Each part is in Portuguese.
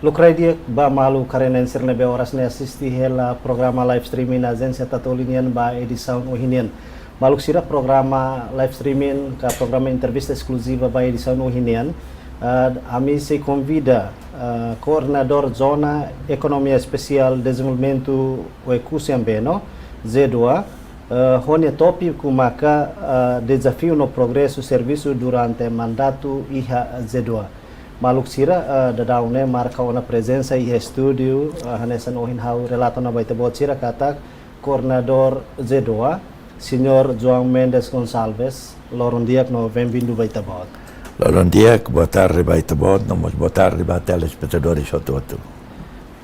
Lucrai dia ba malu karena nebe horas ne assisti hela programa live streaming na agência Tatolinian ba edição ohinian. Maluk sira programa live streaming ka programa entrevista exclusiva ba edição ohinian. Ami se convida coordenador zona economia especial desenvolvimento o Ecusiambeno Z2 honia tópico maka desafio no progresso serviço durante mandato IHA Z2. Maluk sira dadaune marca una presença e estúdio hanesan ohin hau relato na baita bot sira kata coordenador Z2 senhor João Mendes Gonçalves loron diak no bem-vindo baita bot. Loron diak boa tarde baita bot, nomos boa tarde ba telespectadores todo.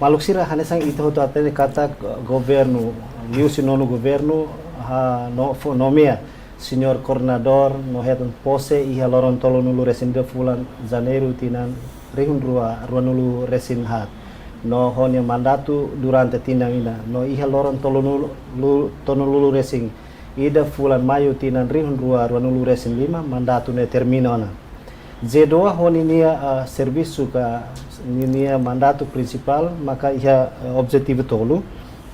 Maluk sira hanesan ito atene kata governo liu sinono governo no mia senhor coordenador no hetan pose iha loron tolo nulu resin de fulan janeiro tinan rihun rua nulu resin hat no honya mandatu durante tinang ina no iha loron tolo nulu resin ida fulan mayu tinan rihun rua nulu resin 5 mandatu ne terminona Z2 honi nia serviço ka nia mandato principal maka iha objetivo tolo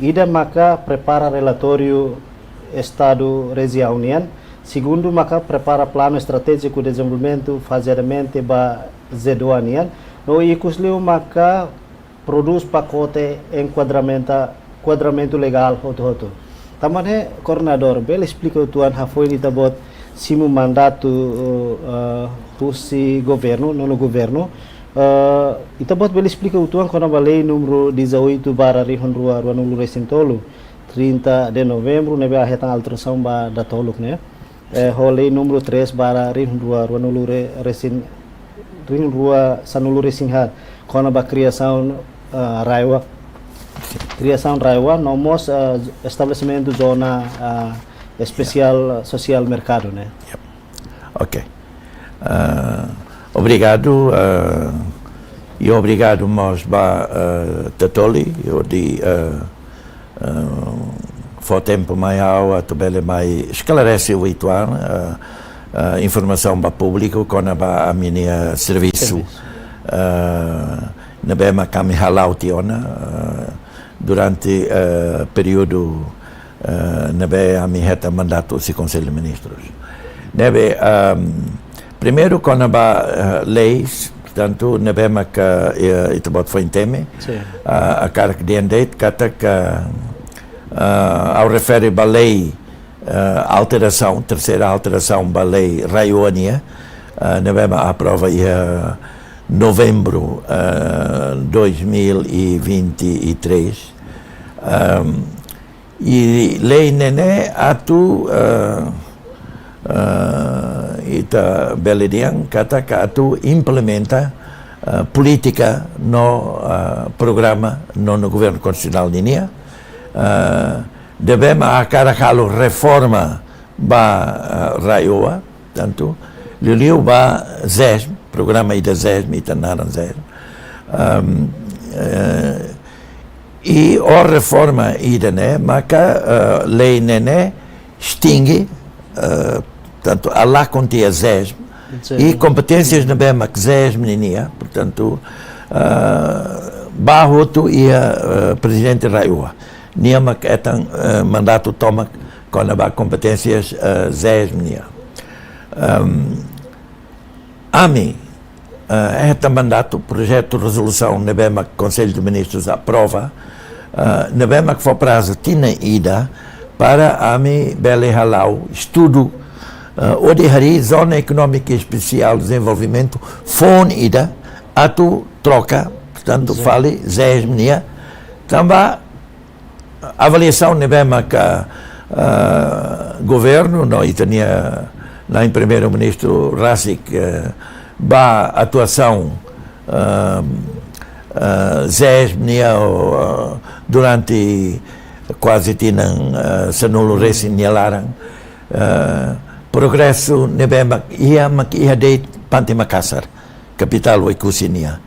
ida maka prepara relatório Estado Região segundo maka prepara plano estratégico de desenvolvimento faseadamente ba Z2 nian no ikusliu maka produz pacote enquadramento legal hoto tamane coordenador bel explica tuan hafoi ni tabot simu mandato husi governo no governo itabot bel explica tuan kona balei número 18/2022 30 de novembro nebe ahetan alteração ba da toluk né rolei número 3 bara Rua resin Rua sanulu resinhat kona ba criação raiwa nomos estabelecimento zona especial social mercado né. Yep. Ok. Obrigado e obrigado mas ba Tatoli eu di for tempo maior também mais esclarece o ituan informação para público quando a minha serviço na bema kami halau tiona durante período na bema a minha mandato se conselho de ministros nebe primeiro quando a leis portanto na bema que itu bot foi teme a cara que dendeit kata que ao refere a lei terceira alteração da lei Raionia na aprova em novembro 2023 e lei nene atu ita beledian kata que atu implementa política no programa no governo constitucional ninia devemos acaracalo reforma ba Raioa tanto liu ba ZESM programa ida ZESM ita naran ZESM e a reforma ida né maka lei nene extingue tanto a lá contia ZESM e competências na bema que ZESM ninia portanto Bahoto e presidente Raioa Niama que etan mandato toma com a competências ZESMNIA. AMI este mandato, projeto de resolução nebema que o Conselho de Ministros aprova, nebema que foi prazo tina ida para AMI bele halau estudo odihari zona econômica especial de desenvolvimento fon ida atu troca, portanto fale ZESMNIA também avaliação nebema que governo no itania lá em primeiro-ministro Rasik ba atuação ZESMNIA durante quase tinham sanulu resin nyalaran progresso nebema ia deit Panti Makassar capital o Ecusinia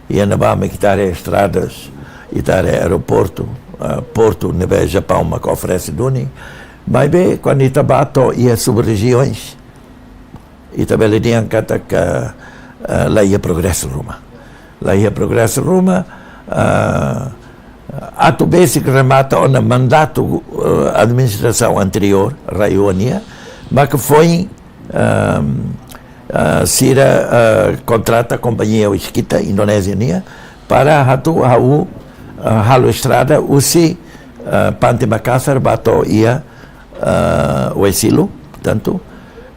ia neba mekitare estradas itare aeroporto Porto, nebe Japão, que oferece Duni, mas bem, quando itabato ia sub-regiões, itabeledian kata que lá ia progresso Roma. lá ia progresso Roma, ato basic remata o mandato administração anterior, Raionia, mas que foi Sira contrata a companhia Uskita, Indonésia, para halo estrada, usi Pante Makassar, bato ia o exílio, portanto,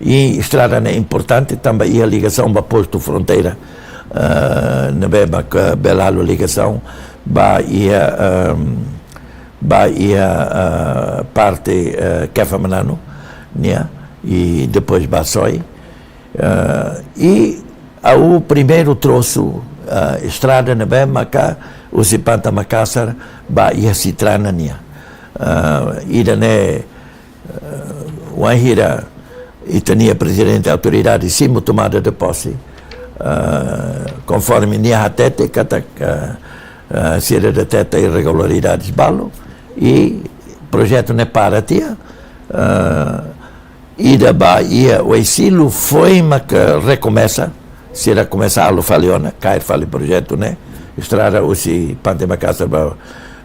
e estrada é importante, também ia ligação para posto fronteira, na bela ligação, ia parte Kefamanano, e depois Bassoi, e o primeiro troço estrada na Bemaca, o Panta Makassar, ia Citrana, ida né o Anhira e tinha presidente da autoridade sim tomada de posse conforme nia hatete sira de teta irregularidades balo e projeto ne para tia ida Bahia o exílio foi mas que recomeça sira começar a faliona cair fali projeto né estrada o si Pante Makassar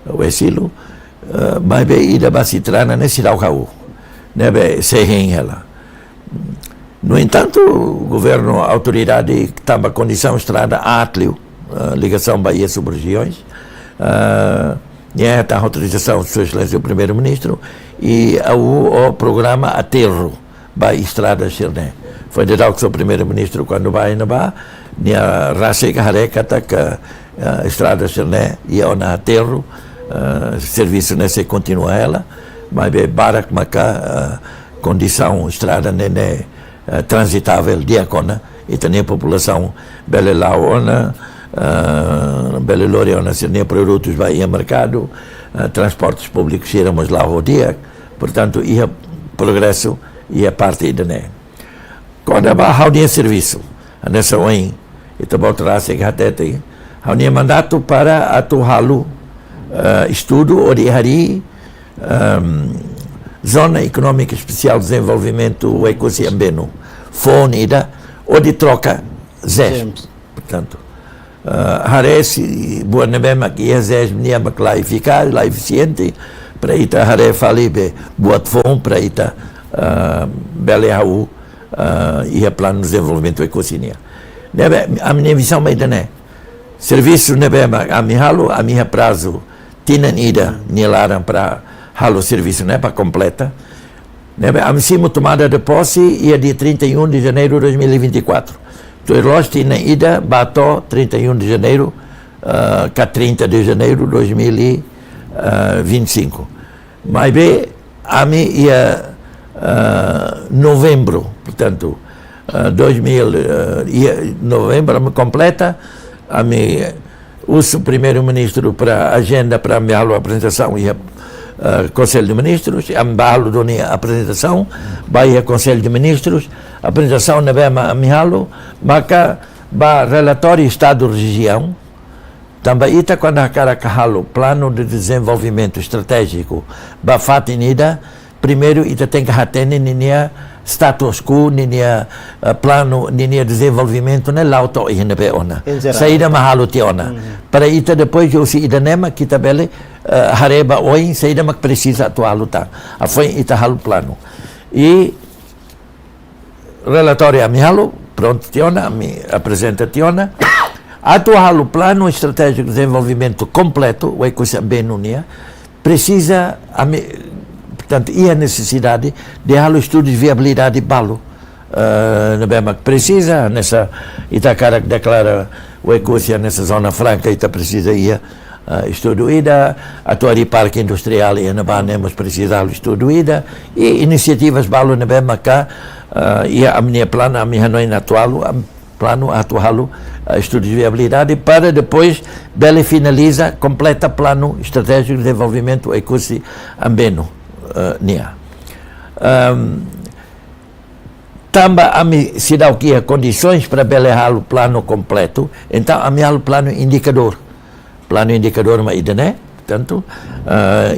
o exílio mas bem ida ba Citrana ne sirau kau né bem se ela. No entanto, o governo, a autoridade que estava condição estrada Atlio, ligação Bahia sobre regiões, tem autorização de Sua Excelência o Primeiro-Ministro e o programa Aterro, Bahia Estrada Xirné. Foi de tal que o Primeiro-Ministro, quando vai na Bahia, a raça que harecata que Estrada Xirné ia na Aterro, serviço nesse continua ela, mas bem, Barak Macá, condição estrada né transitável diacona e também a população bela laona bela loriona se nem produtos vai ao mercado transportes públicos iremos lá ao dia portanto ia progresso ia parte da né quando a dia serviço nessa oin e também traz que até tem a mandato para atuá-lo estudo orihari Zona Econômica Especial de Desenvolvimento Ecosiambeno, FONIDA, ou de troca ZES. Portanto, Haresi, boa nebema que é ZES, niama lá eficaz, lá eficiente, para ita Hare Falibe, boa FON, para ita Beleau, e a plano de desenvolvimento ecosinia. A minha visão é né, serviço nebema, a minha prazo, tinan ida, nilaram para halo serviço, né, para completa. A minha tomada de posse ia dia 31 de janeiro de 2024. Então, nós tinha ida, bato 31 de janeiro, a 30 de janeiro de 2025. Mas bem, a minha ia novembro, portanto, 2000, novembro, me completa, a minha uso o primeiro-ministro para agenda para a minha apresentação ia Conselho de Ministros, ambalo doni a apresentação, vai a Conselho de Ministros, a apresentação na bema amihalo, maka ba relatório Estado-região, também ita quando a cara kahalo plano de desenvolvimento estratégico, ba fatinida, primeiro ita tem que hatene ninia status quo, ninia plano, ninia desenvolvimento, ne lauto e nebe ona. Saída mahalo ti ona. Para ita depois eu se idanema kita bele hareba oi saída mak precisa atual tá. A foi ita halo plano. E relatório amihalo pronto tiona, me apresenta tiona. Atual plano estratégico de desenvolvimento completo, o ecosistema precisa portanto, e a necessidade de halo estudo de viabilidade balo. Precisa, nessa Itacara que declara o ecosistema nessa zona franca, ita precisa ir estudo ida, atuari parque industrial e na banemos precisa estudo ida, e iniciativas balo na bema cá, e a minha plano, a minha não atual, plano atual estudo de viabilidade, para depois dele finaliza, completa plano estratégico de desenvolvimento ecosistema ambeno. Também a mim se dá o que é condições para belejar o plano completo, então a minha plano indicador mas ainda não, portanto,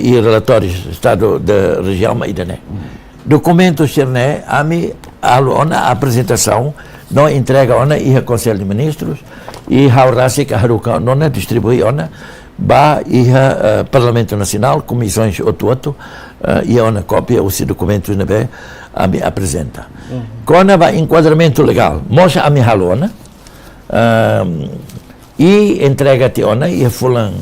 e relatórios estado da região mas ainda não. Documentos xerné a mim a apresentação não entrega ona e a Conselho de Ministros e hau rasik haruka nona distribui ona ba iha Parlamento Nacional, comissões outro e ona cópia os documentos nebe a me apresenta. Quando ba enquadramento legal, mostra a me halona e entrega-te ona e fulan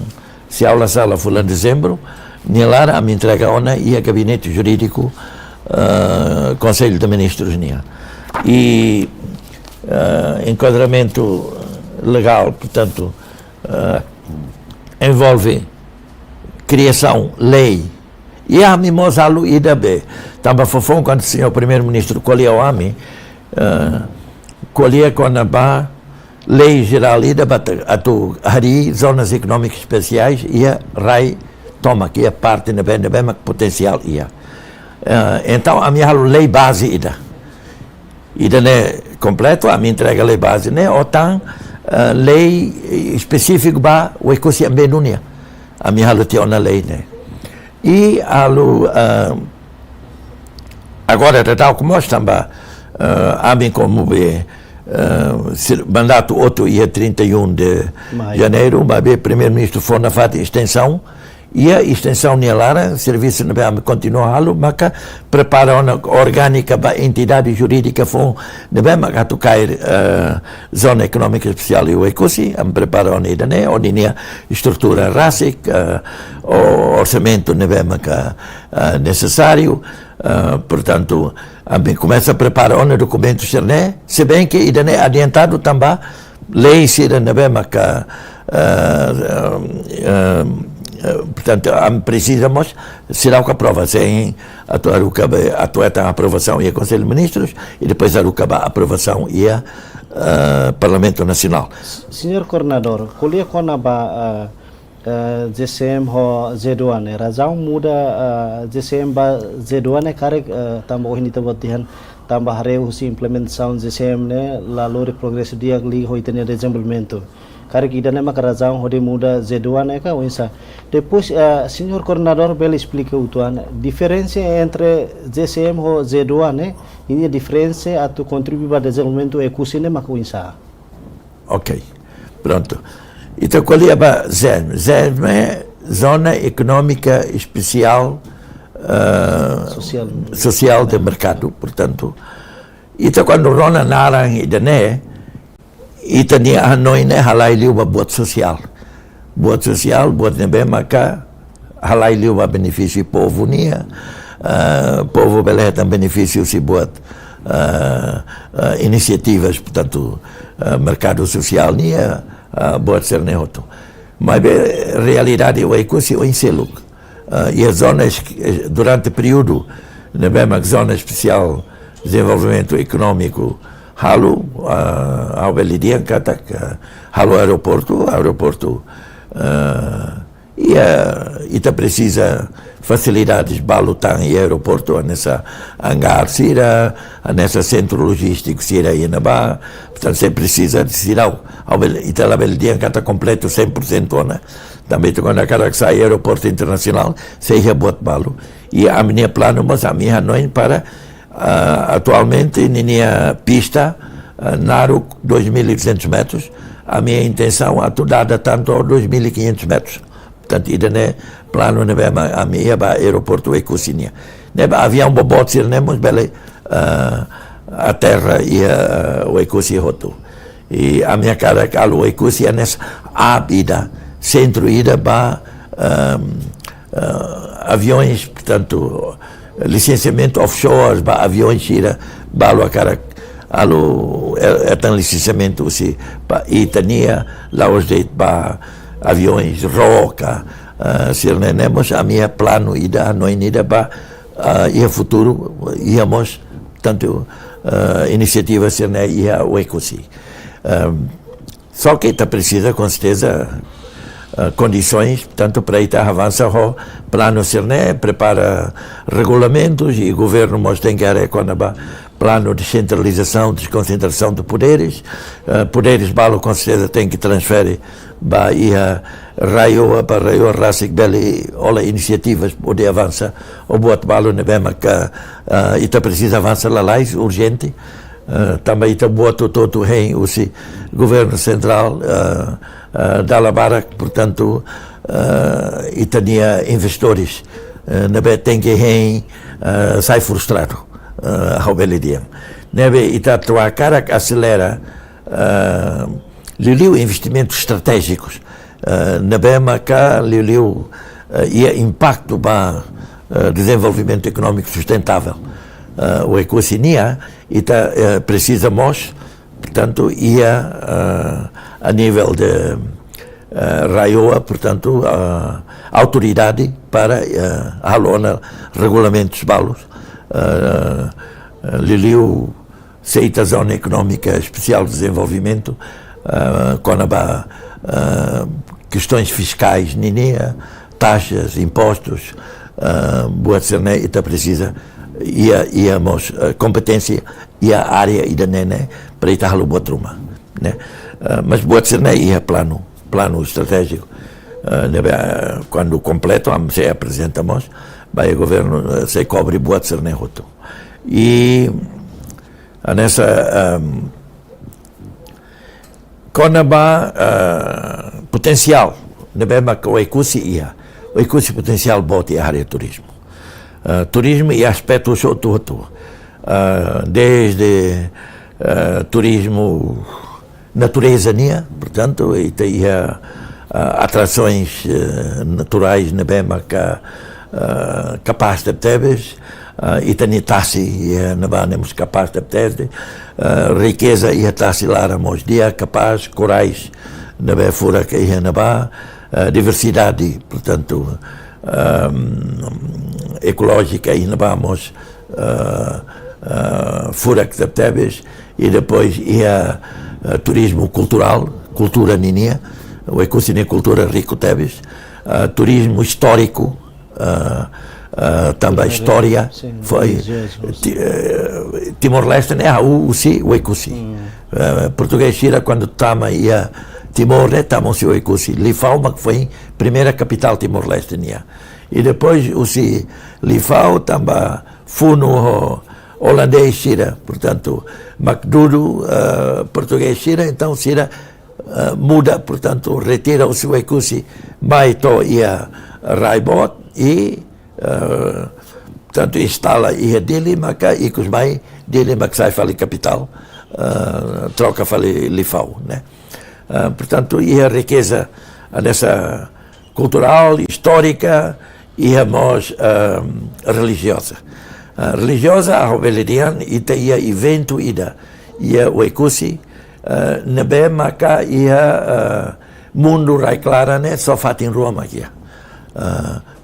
se aula sala fulan dezembro, nilara a me entrega ona e a gabinete jurídico Conselho de Ministros nia. E enquadramento legal, portanto, envolve criação, lei, e a mimosa alu ida be. Tamba fofão quando o senhor primeiro-ministro colhia o AMI, colhia quando a lei geral ida bata atu hari zonas econômicas especiais e a RAI toma que é parte da bem potencial ia. Então a minha lei base ida né completo a minha entrega lei base né ou tan lei específico ba o ecosia benunia a minha tinha uma lei né e agora da tal como estamos a mim como mandato 8 e 31 de janeiro mas primeiro-ministro foi na fase de extensão e a extensão nelara, serviço não vai continuar a mas prepara uma orgânica para a entidade jurídica foi não vai mais tocar zona econômica especial e o ecosi, prepara uma ideia, onde tinha estrutura RASIC, o orçamento não vai mais necessário, portanto, começa a preparar um documento se bem que ideia adiantado também, lei se não vai mais portanto, precisamos será o que aprova sem a aprovação e a Conselho de Ministros e depois a aprovação e a Parlamento Nacional. Senhor Coordenador, colher quando a GCM ho Z2 ne razão muda GCM ba Z2 ne karek tambah ini tabatihan tambah hareu si implementação GCM ne lalu progresso dia li hoitene desenvolvimento karek ida ne maka razão hode muda Z2 ne ka winsa depois senhor coordenador bel explica utuan diferença entre GCM ho Z2 ne ini diferença atu contribui para desenvolvimento ecosistema maka winsa. Ok, pronto. Então, qual é a ZEM? ZEM é Zona Econômica Especial Social de Mercado, portanto. Então, quando Rona Narang e Dané, e tinha a noite, halai liu uma boa social. Boa social, boa nebe maca, halai liu uma benefício povo nia, povo belé tem benefício se boa iniciativas, portanto, mercado social nia, boa ser neoto. Mas a realidade é que o inseluk e as zonas durante o período na mesma zona especial de desenvolvimento econômico halu ao belidian katak halu aeroporto e tá precisa facilidades balutan e aeroporto nessa hangar sira nessa centro logístico sira e na ba portanto você precisa de sirau e tá lá belidian kata completo 100% ona também quando a cara que sai aeroporto internacional seja bot balu e a minha plano mas a minha não para atualmente minha pista Naru 2.200 metros a minha intenção é dada tanto a 2.500 metros portanto ainda é plano nebe a minha aeroporto ecosinia nebe avião bobot sir nemos bele a terra e o ecosihoto e a minha cara calo ecosia nessa abida centro ida ba aviões portanto licenciamento offshore ba aviões ira balo a cara alo é licenciamento se pa Itania lá os de ba aviões roca se nemos a minha plano ida no ida ba e futuro íamos tanto iniciativa se né ia o ecosi só que está precisa com certeza condições tanto para ir avançar o plano se né prepara regulamentos e o governo mostra que é quando plano de centralização, desconcentração de poderes, poderes balo com certeza tem que transferir para raio para raio rasik beli olha iniciativas poder avançar o boat balo ne bema que está precisa avançar lá urgente também está boa todo o governo central da Alabara, portanto, e tinha investidores nebe tem que sai frustrado ao belo dia nebe e está a cara que acelera liu investimentos estratégicos nebe maca liu e impacto para desenvolvimento econômico sustentável o ecocinia e precisamos, portanto, a nível de Raioa, portanto, a autoridade para alona regulamentos balos Liliu seita zona económica especial de desenvolvimento quando há questões fiscais, taxas, impostos, boa cerne e precisa íamos competência e a área e da nene para ir a boa truma, né? Mas boa cerne ia plano estratégico quando completo se apresentamos vai o governo se cobre boa cerne roto e nessa quando há potencial nebe ma o ecosi potencial bote a área turismo turismo e aspectos outros desde turismo natureza portanto e tem atrações naturais na Bema capaz de teves e tem tassi na banemos capaz de teves riqueza e tassi lá ramos dia capaz corais na Bema fora que é na Bema diversidade portanto ecológica e vamos fora que teves e depois ia turismo cultural cultura ninia o ecocine cultura rico teves turismo histórico também história foi Timor-Leste né o ecoci português tira quando tama ia Timor tamo o ecoci Lifau que foi primeira capital Timor-Leste e depois o Lifau também funo holandês tira portanto Macdudo português tira então tira muda portanto retira o seu ecoci vai to ia Raibot e portanto instala ia dele maca e que vai dele maca sai fali capital troca fali Lifau né portanto ia riqueza nessa cultural histórica e religiosa religiosa a rebelião e tinha evento ida o ecoci nebe maca mundo rai clara né só fato em Roma aqui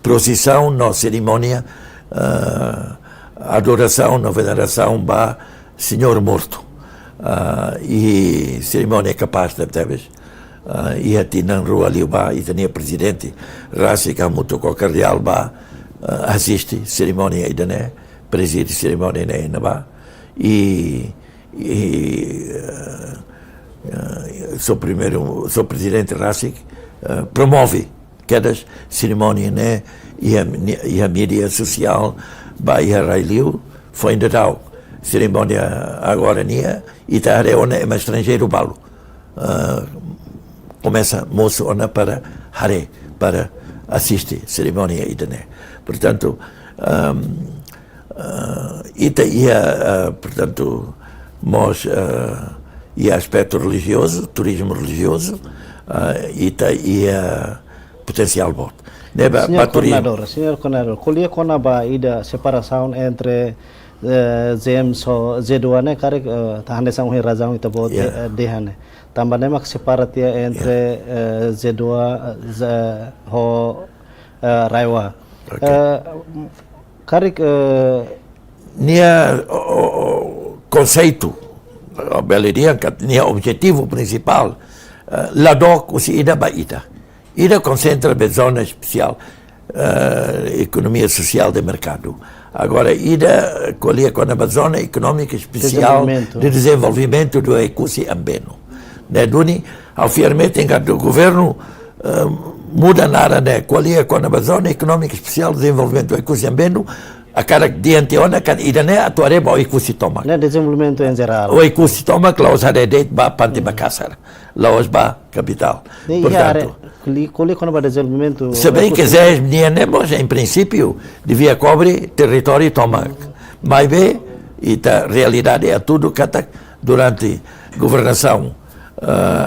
procissão no cerimônia adoração no veneração ba Senhor morto e cerimônia capaz de teves ia tinha rua ali ba e tinha presidente Rásica muito cardeal ba assiste cerimônia ida né preside cerimônia né ba e sou presidente Rásica promove cada cerimônia né e a mídia social ba ia railiu foi ainda tal cerimônia agora nia e tá reúne é estrangeiro balo começa moço ona para hare para assistir cerimônia idane portanto ita ia portanto mos e aspecto religioso turismo religioso ita ia potencial bot Senhor Coronador, colher quando ba ida separação entre Z2 né cara tahane sang hui razão ita bot dehane também é que separatia entre Z2 ho Raiwa cara nia conceito a beleria que nia objetivo principal la doc o si ida ba ida concentra a zona especial economia social de mercado agora ida colher com a zona econômica especial de desenvolvimento do ecossistema ambeno né duni ao firmamente em que o governo muda nada né colher com a zona econômica especial de desenvolvimento do ecossistema ambeno a cara diante ona kan idane atuare ba ecosistema. Né, desenvolvimento em geral. O ecosistema que laos haredet ba Pante Makassar, laos ba capital. Portanto, quando vai desenvolvimento. se bem que Zés Nianemos, em princípio, devia cobrir território toma. Mas bem, e a realidade é tudo que durante a governação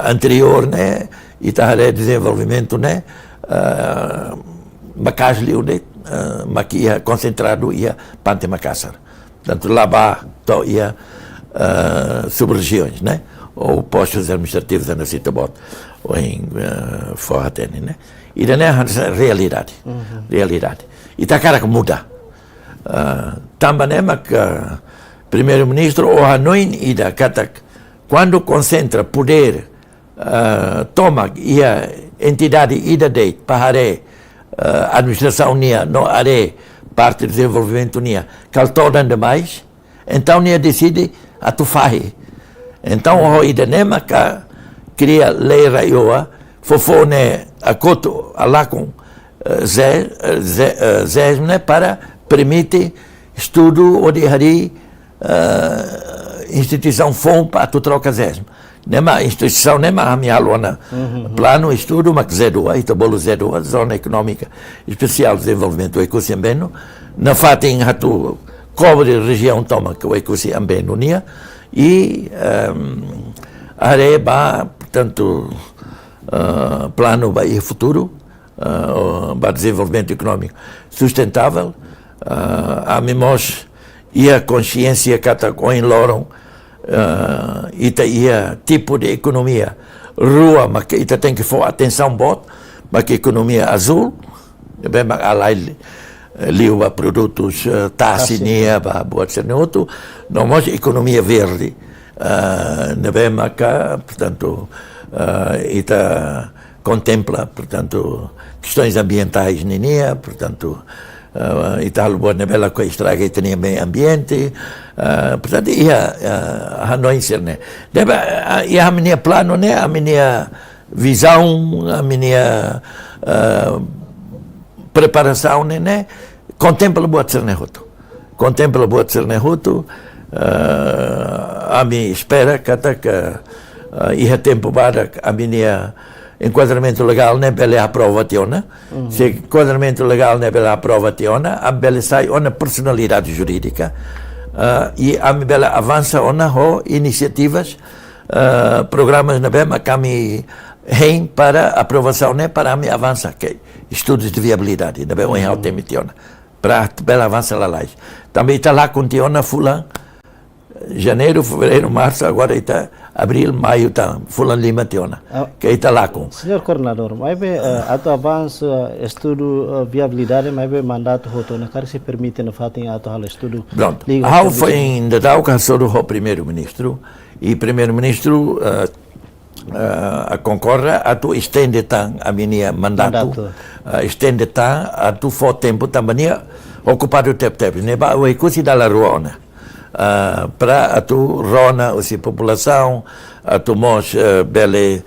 anterior, né, e a desenvolvimento, né, Macasliu, né, maquia concentrado ia Pante Makassar. Portanto, lá ia sub-regiões, né, ou postos administrativos na Citabot, ou em Forratene, né. E daí é a realidade. Realidade. E está cara que muda. Também é que primeiro-ministro o Hanoi ida katak quando concentra poder toma e a entidade ida de para administração nia no are parte do desenvolvimento nia caltodan demais então nia decide atufahi então o ida nema ka cria lei raioa fofone akoto alakon zé né para permite estudo onde hari instituição FOM para tu troca zesmo. Nema instituição nema a minha aluna plano estudo mas Z2 ita bolo Z2 zona econômica especial de desenvolvimento ecosiambeno na fatin hatu cobre região toma que o ecosiambeno nia e areba portanto plano para futuro para desenvolvimento econômico sustentável a mimos e a consciência que está com loram e a tipo de economia rua mas que tem que for atenção bot mas que economia azul bem mas alai liu produtos tassinia para buat senuto não mais economia verde bem mas portanto ita contempla portanto questões ambientais ninia portanto Italo buat nebela ko estraga e tinha meio ambiente portanto Hanoi serne deve a minha plano né a minha visão a minha preparação né contempla buat sernehuto a minha espera que ia tempo para a minha enquadramento legal não é bela aprovação, se enquadramento legal não é bela aprovação, a bela sai uma personalidade jurídica e a bela avança ona iniciativas, programas na bema que me rem para aprovação né para me avançar que estudos de viabilidade na bema em alta emitiona para bela avança lá também está lá com tiona fulan janeiro, fevereiro, março, agora está abril, maio, está Fulano Lima Tiona, que está lá com. Senhor coordenador, mas ato avanço, estudo viabilidade, mas mandato rotona, cara se permite na fato em ato hal estudo. Pronto. Hal foi em dadau que o primeiro-ministro e primeiro-ministro a concorre a tu estende tan a minha mandato. Estende tan a tu for tempo também ocupado o tempo, né? Ba o ecosi da la ruona. Para a tu rona a população a tu mos bele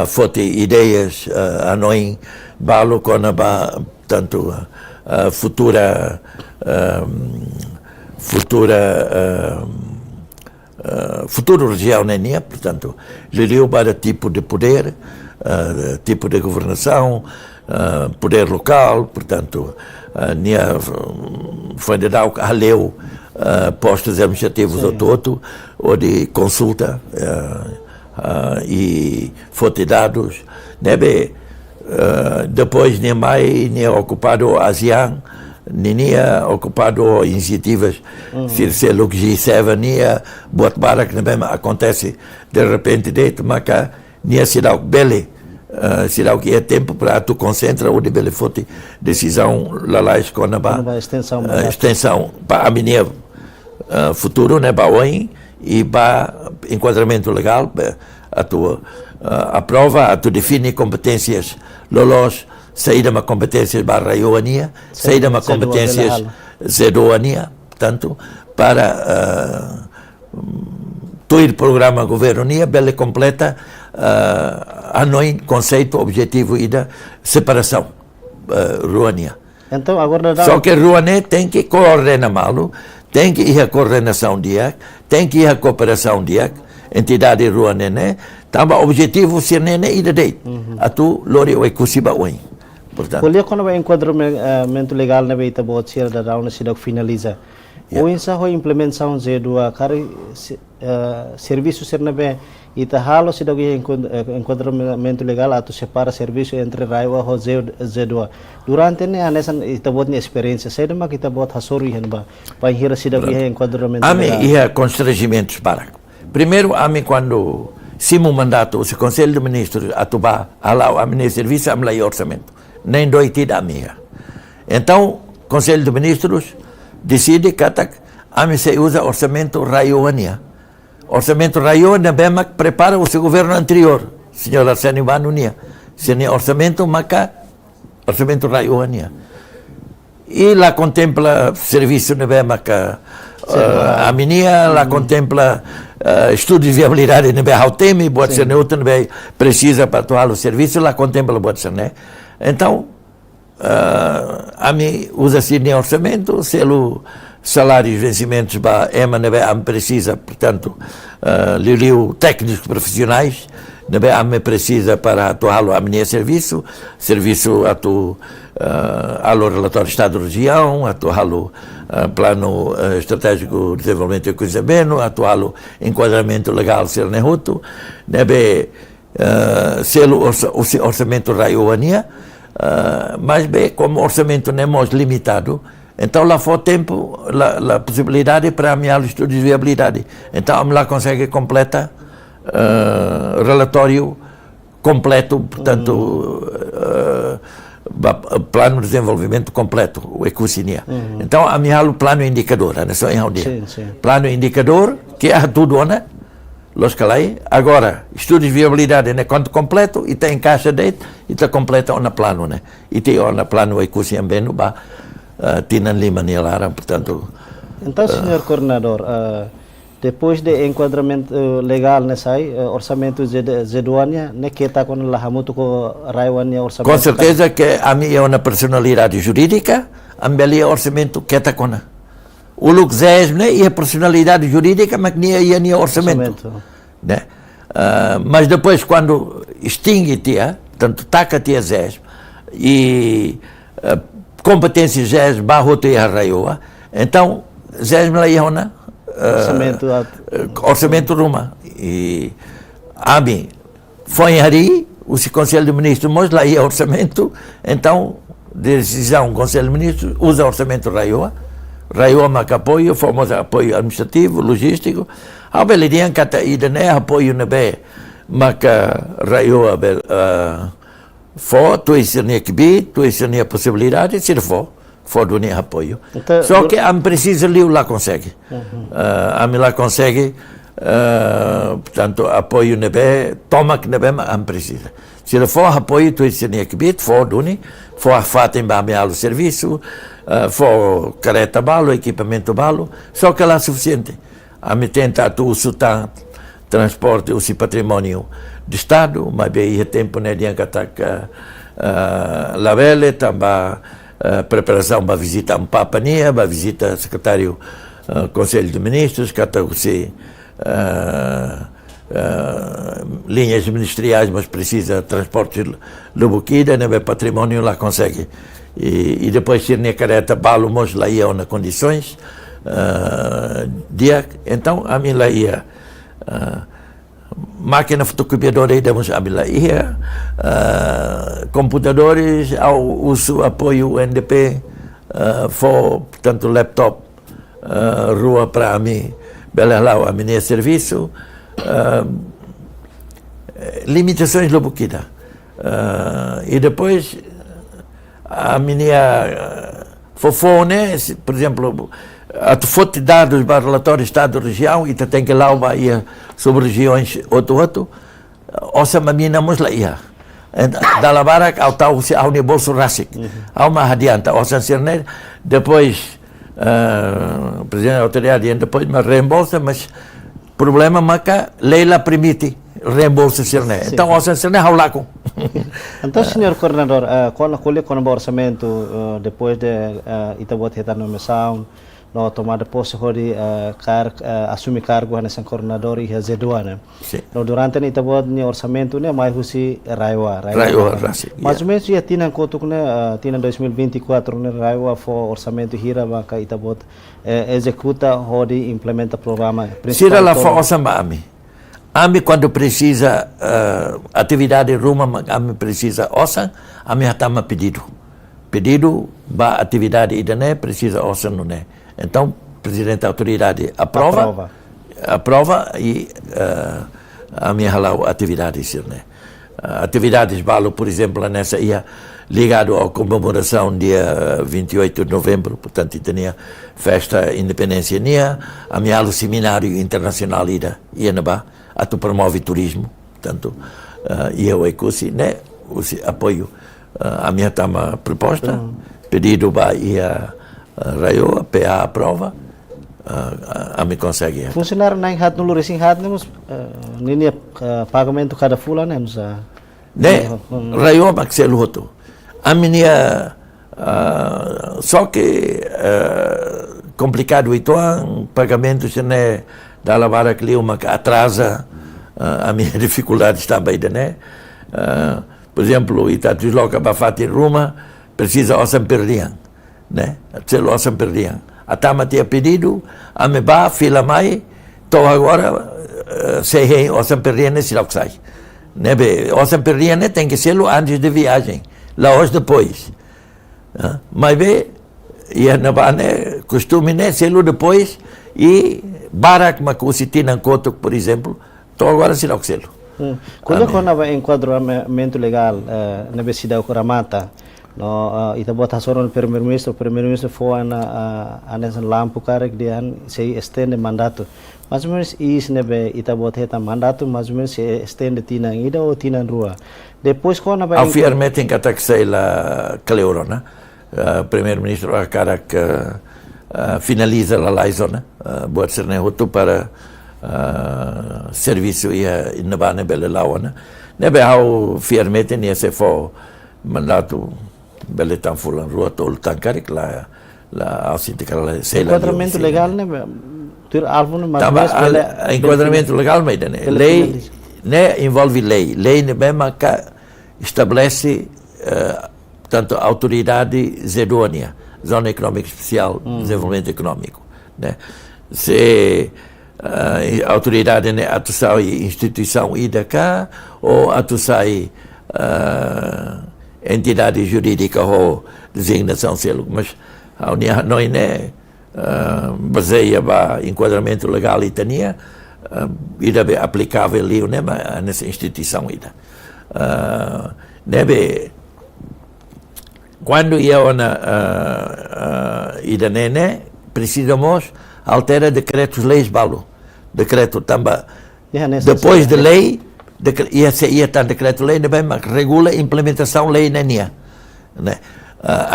forte ideias a nós balo com a tanto futura futuro região né portanto lhe para tipo de poder tipo de governação poder local portanto nia foi de dar a leu postos administrativos ao todo, ou de consulta e fonte de dados. Depois, nem mais, nem ocupado o ASEAN, nem ocupado iniciativas, se o G7, nem buat barak, nem acontece de repente, mas nem se dá o bele. Se dá o que é tempo para tu concentra ou de bele fonte decisão lá escola para extensão para a minha futuro né para hoje e para enquadramento legal a tua aprova a tu define competências lolos saída uma competências barra ioania saída uma competências zedoania portanto para todo o programa governonia bela completa a noi conceito objetivo e da separação ruania Então, agora dá... Só que Rouanet tem que coordenar malo, tem que ir a coordenação DIAC, tem que ir a cooperação DIAC, entidade Rouanet, né? Tamba objetivo ser nene e deit. Atu lori o ekusiba oin. Portanto, Kuliah quando vai enquadramento legal na beita bot ser da round se finaliza. O insa ho implementação Z2 cari serviço ser na bem ita halo se dagi enquadramento legal atu separa serviço entre raiwa ho Z2. Durante ne anesan ita bot ni experiência sai dama kita bot hasori henba pai hira se dagi enquadramento legal. Ami ia constrangimentos para. Primeiro, ami quando simu mandato o Conselho de Ministros atuba alau ami serviço am lai orçamento. Nem doi tidak amiga. Então, Conselho de Ministros decide que a se usa orçamento raioania. Orçamento raioania bem que prepara o seu governo anterior, senhor Arsénio Banunia. Senhor orçamento maca orçamento raioania. E lá contempla serviço de bem que a minia, lá contempla estudos de viabilidade de bem ao tema, pode ser neutro, bem precisa para atuar o serviço, lá contempla pode ser, né? Então, a mim usa-se em orçamento, selo salários, vencimentos, a precisa, portanto, liu técnicos profissionais, a me precisa para atuar a minha serviço atu ao relatório de Estado de Região, atuar o plano estratégico de desenvolvimento e cruzamento, atuar o enquadramento legal ser nehuto, selo orçamento raioania, mas bem, como o orçamento não é mais limitado, então lá foi tempo, a possibilidade para ameaçar os estudos de viabilidade. Então, lá consegue completa relatório completo, portanto, plano de desenvolvimento completo, o Ecusinia. Então, ameaçar o plano indicador, não é só em dia. Plano indicador, que é tudo, né? Agora, estudos de viabilidade é quanto completo e tem caixa de e está completa na plano, né? E tem na plano o curso bem no ba tinan lima nilaram, portanto. Então, senhor coordenador, depois de enquadramento legal nessa orçamento Z2, né que está com lá muito com raiwania orçamento. Com certeza que a minha é uma personalidade jurídica, a minha orçamento que está com o luxés, né, e a personalidade jurídica, mas nem é orçamento. Né? Mas depois, quando extingue-te, tanto taca-te a ZES, e competência ZES, barro-te a raioa, então, ZES me lá orçamento Roma. E a mim, foi em Ari, o Conselho de Ministros, mas lá é orçamento, então, decisão, o Conselho de Ministros usa orçamento raioa, Raioa que apoio, famoso apoio administrativo, logístico. A beledian que ida né apoio na be, mas Raioa for, tu isenia que bi, tu isenia possibilidade, se for do nem apoio. Então, só que a precisa ali lá consegue. A mim lá consegue, portanto apoio na be, toma que na be, mas precisa. Se for apoio, tu isenia que bi, for do nem, for a fatem ba o serviço. For careta balo, equipamento balo, só que lá é suficiente. A mim tenta tu sutan transporte o patrimônio do Estado, mas bem tempo né dia que ataca la vele, também preparação para visita a Papania, para visita secretário Conselho de Ministros, que está se linhas ministeriais, mas precisa transporte lubuquida, né patrimônio lá consegue. E depois se a careta balo mos lá ia na condições então a mim lá ia máquina fotocopiadora aí demos a mim lá ia computadores ao uso apoio NDP portanto laptop rua para mim bela lá a minha serviço limitações lobuquida e depois a minha fofone, por exemplo, a fonte de dados para relatório Estado de Região e tem que lá ir sobre regiões outro, ouça a minha não lá ia. Da lavara ao tal ao bolso rásico, ao mais adianta, ouça ser depois o presidente da autoridade depois me reembolsa, mas problema maca lei lá permite reembolso ser então ouça ser ao lá com Então, senhor coordenador, quando colhe com o orçamento, depois de Itabot retar nomeação, no tomada posse de assumir cargo nessa coordenador e a Zedua, né? Sim. No durante o Itabot o orçamento né mais husi Raiwa. Mais ou menos já tinha conto né tinha 2024 né Raiwa foi orçamento hira maka Itabot executa de implementa programa. Sira lá for osambami. Ami quando precisa atividade Roma, ami precisa osa, ami hatama pedido. Pedido ba atividade idane precisa osa não né. Então, o presidente da autoridade aprova e a minha atividade, né? Atividades valo, por exemplo, nessa ia ligado à comemoração dia 28 de novembro, portanto, tinha festa independência nia, a minha seminário internacional ia na ba, a tu promove turismo, portanto, ia o ecosi, né? O apoio a minha tama proposta, pedido ba ia Raio, PA aprova, a me consegue. Funcionário na hat no lugar hat nemos nini pagamento cada fula né nos né Raio Maxel Roto. A minha só que complicado então pagamento se né da lavara que uma atrasa a minha dificuldade está bem né. Por exemplo, está desloca para fazer Roma precisa osam perdiam. Né? Celo osam perdiam. A tama tinha pedido, a me ba fila mai, então agora se rei osam perdiam nesse local sai. Né? Osam perdiam né tem que ser antes de viagem, lá hoje depois. Mas bem, ia na ba né costume né selo depois e barak macusitina coto por exemplo, então agora se local selo. Quando quando enquadramento legal na cidade Coramata no Itabot hasoron primeiro-ministro foi na nessa lampu cara que dia se estende mandato mais ou menos isso nebe Itabot heta mandato mais ou menos se estende tina ida ou tina rua depois quando vai ao firmete em que sei la Cleorona primeiro-ministro a cara que finaliza a laizona buat ser nehoto para serviço ia inabane bele lawana nebe ao firmete nie se fo mandato bele tan fulan rua tol tankarik la ao sindical sei lá enquadramento legal né tur alvo mas enquadramento legal mas lei né envolve lei ne bem que estabelece tanto autoridade zedônia zona econômica especial desenvolvimento econômico né se autoridade né atusai instituição ida cá ou atusai entidade jurídica ou designação selo, mas a União não é baseia ba enquadramento legal e tania ida be aplicável ali né nessa instituição ida nebe quando ia na ida né precisamos altera decretos leis balo decreto também depois de lei ia estar decreto-lei, mas regula a implementação lei na NIA, né?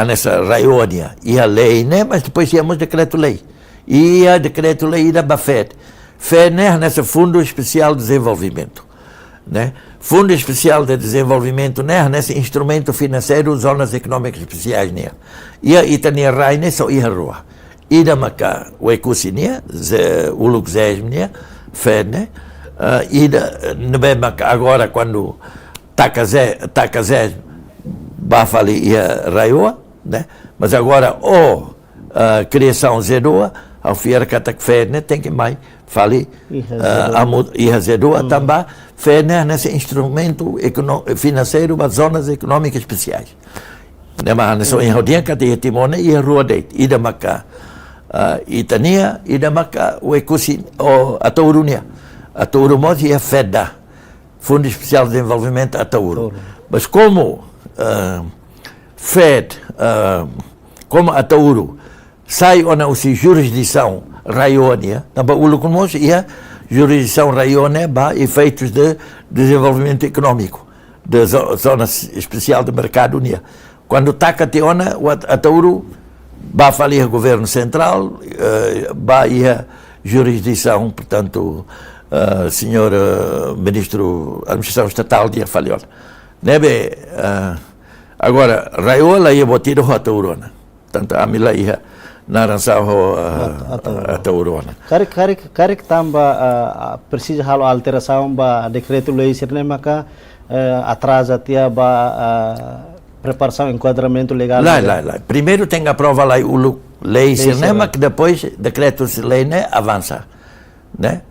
Nessa raionia. E a lei, né? Mas depois tínhamos decreto-lei. E a decreto-lei da BAFED. FED, né? Nessa Fundo Especial de Desenvolvimento, né? Fundo Especial de Desenvolvimento, né? Nesse instrumento financeiro, zonas econômicas especiais, né? E a Itania Rai, né? Só ia rua. E da Maca, o Ecusinia, o Luxésimo, né? FED, né? E agora quando Takazé Bafali e a Raioa, né? Mas agora a criação Zedoa, ao fiar Katakfé, né? Tem que mais fali e a Zedoa também fé nesse instrumento financeiro das zonas econômicas especiais. Né? Mas só em Rodia que Timone e a Rua Deit, e da Maca Itania e da Maca o Ecosin ou a Tourunia. A Touro Modi é FEDA, Fundo Especial de Desenvolvimento a Touro. Mas como FED, como a Touro, sai ou não se jurisdição raionia, também o Lucumos e a jurisdição raionia para efeitos de desenvolvimento econômico, de zona especial de mercado unia. Quando taca teona, a Touro vai falir o governo central, vai a jurisdição, portanto, senhor ministro da administração estatal de Afalhol, Nebe, agora, Raiola ia botar o Ataurona. Tanto a mila ia narançao Ataurona. Kari tamba precisa halo alteração ba decreto-lei sirne maka atrasa tia ba preparação enquadramento legal. Lá. Primeiro tem a prova lá o lei sirne, mas depois decreto-lei né avança, né?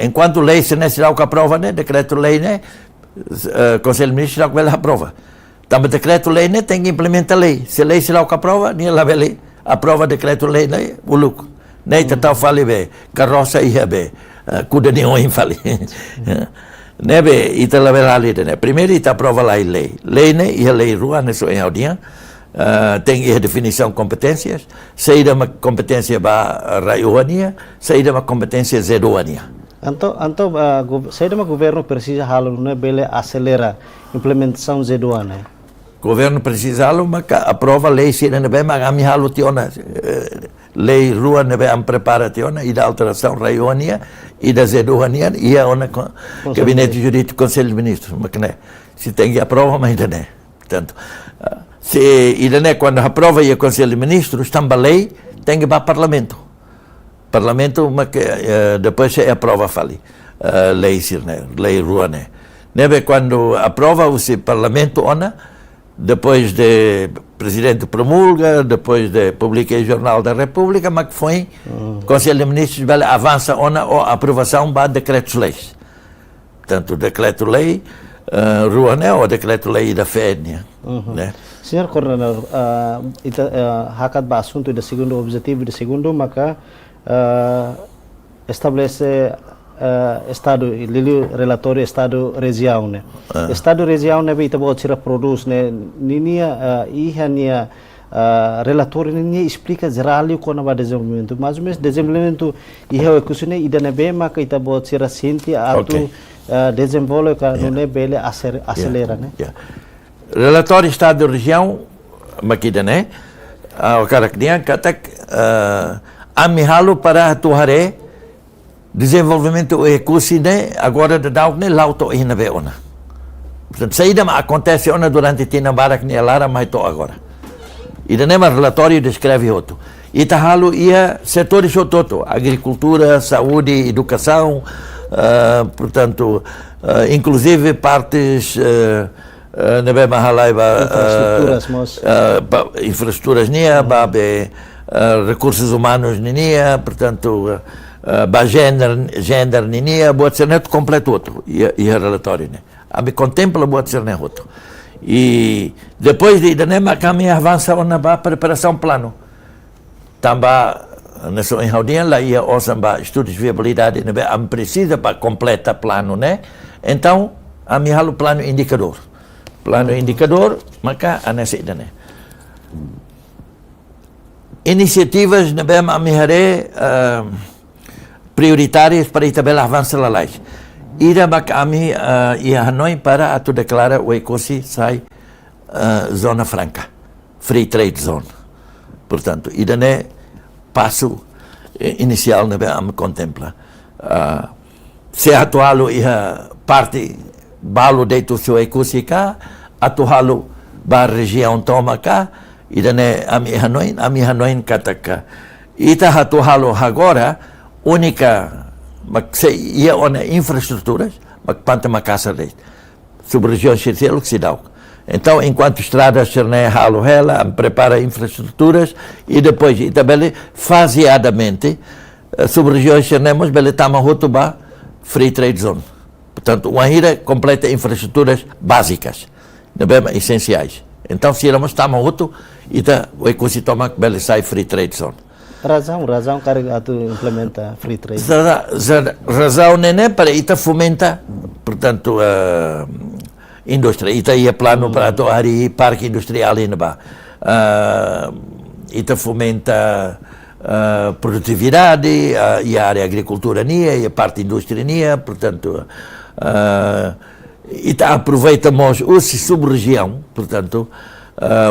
Enquanto lei sirne será o que aprova né, decreto-lei né, Conselho de Ministros será o que vai aprova. Também decreto-lei né tem que implementar a lei. Se a lei será o que aprova, nem lá vai aprova decreto-lei né, o lucro. Nem tal fale bem, carroça ia bem, cuida de um fale. Nebe ita la ali né. Primeiro ita aprova lá a lei. Lei né e a lei rua nesse em audiência tem a definição de competências. Saída uma competência ba raioania, saída uma competência zeroania. Então saída uma governo precisa halo né bele acelera implementação zeroana. Governo precisa halo mas aprova lei se não bem mas a mi halo tiona lei rua nebe am prepara tiona e da alteração raioania e da zeroania e a ona gabinete jurídico Conselho de Ministros, mas né se tem que aprova mas ainda né. Portanto, se ainda né quando aprova e o Conselho de Ministros também lei tem que ir para o Parlamento mas depois se aprova fali lei sirne lei rua né. Nebe quando aprova o Parlamento ona depois de presidente promulga, depois de publica o Jornal da República, mas que foi Conselho de Ministros avança a aprovação para decretos-leis. Portanto, decreto-lei rua né ou decreto-lei da FED, né? Senhor coordenador, hakat ba assunto do segundo objetivo do segundo maka estabelece Estado lili relatório Estado região né. Estado região né bita bo tira produz né ninia ihania relatório ninia explica geral o na desenvolvimento mais ou menos desenvolvimento ihe o kusune ida né be maka ita bo tira sinti atu desenvolve ka né bele acelera né. Relatório Estado região makida né o cara que dia katak amihalo para atuare desenvolvimento ecosistema agora de dar ne lauto ina be ona. Portanto, saída acontece ona durante tina barak ni alara mais to agora. E de nema relatório descreve outro. E tahalo ia setores toto, agricultura, saúde, educação, portanto, inclusive partes nebe mahalaiba infraestruturas nia, babe recursos humanos nia, portanto ba gender ninia buat ser neto completo outro e relatório né a me contempla buat ser neto outro e depois de nema kami avança na ba preparação plano tamba nessa em audiência lá ia osam ba estudos de viabilidade né am precisa para completa plano né então a mi halo plano indicador maka anese né iniciativas né am amihare prioritárias para tabela avança lá lá. Ira kami e Hanoi para atu declara o ecosi sai zona franca, free trade zone. Portanto, ida né passo inicial né am contempla. Se atualo ia parte balo deito seu ecosi cá, atualo ba região toma cá, ida né ami Hanoi kataka. Ita atualo agora única ia ona infraestruturas mas panta uma casa de sub-região Xercelo que se dá. Então enquanto estradas Xerne halo ela prepara infraestruturas e depois e também faseadamente sub-região Xernemos bele tama hotuba free trade zone. Portanto uma ira completa infraestruturas básicas, essenciais. Então se éramos tama hotu ita o ecosistema bele sai free trade zone. Razão cara atu implementa free trade. Razão né para ita fomenta, portanto indústria. Ita ia plano para atuar e parque industrial ainda ba. Ita fomenta produtividade e a área agricultura nia e a parte indústria nia, portanto ita aproveitamos o sub-região, portanto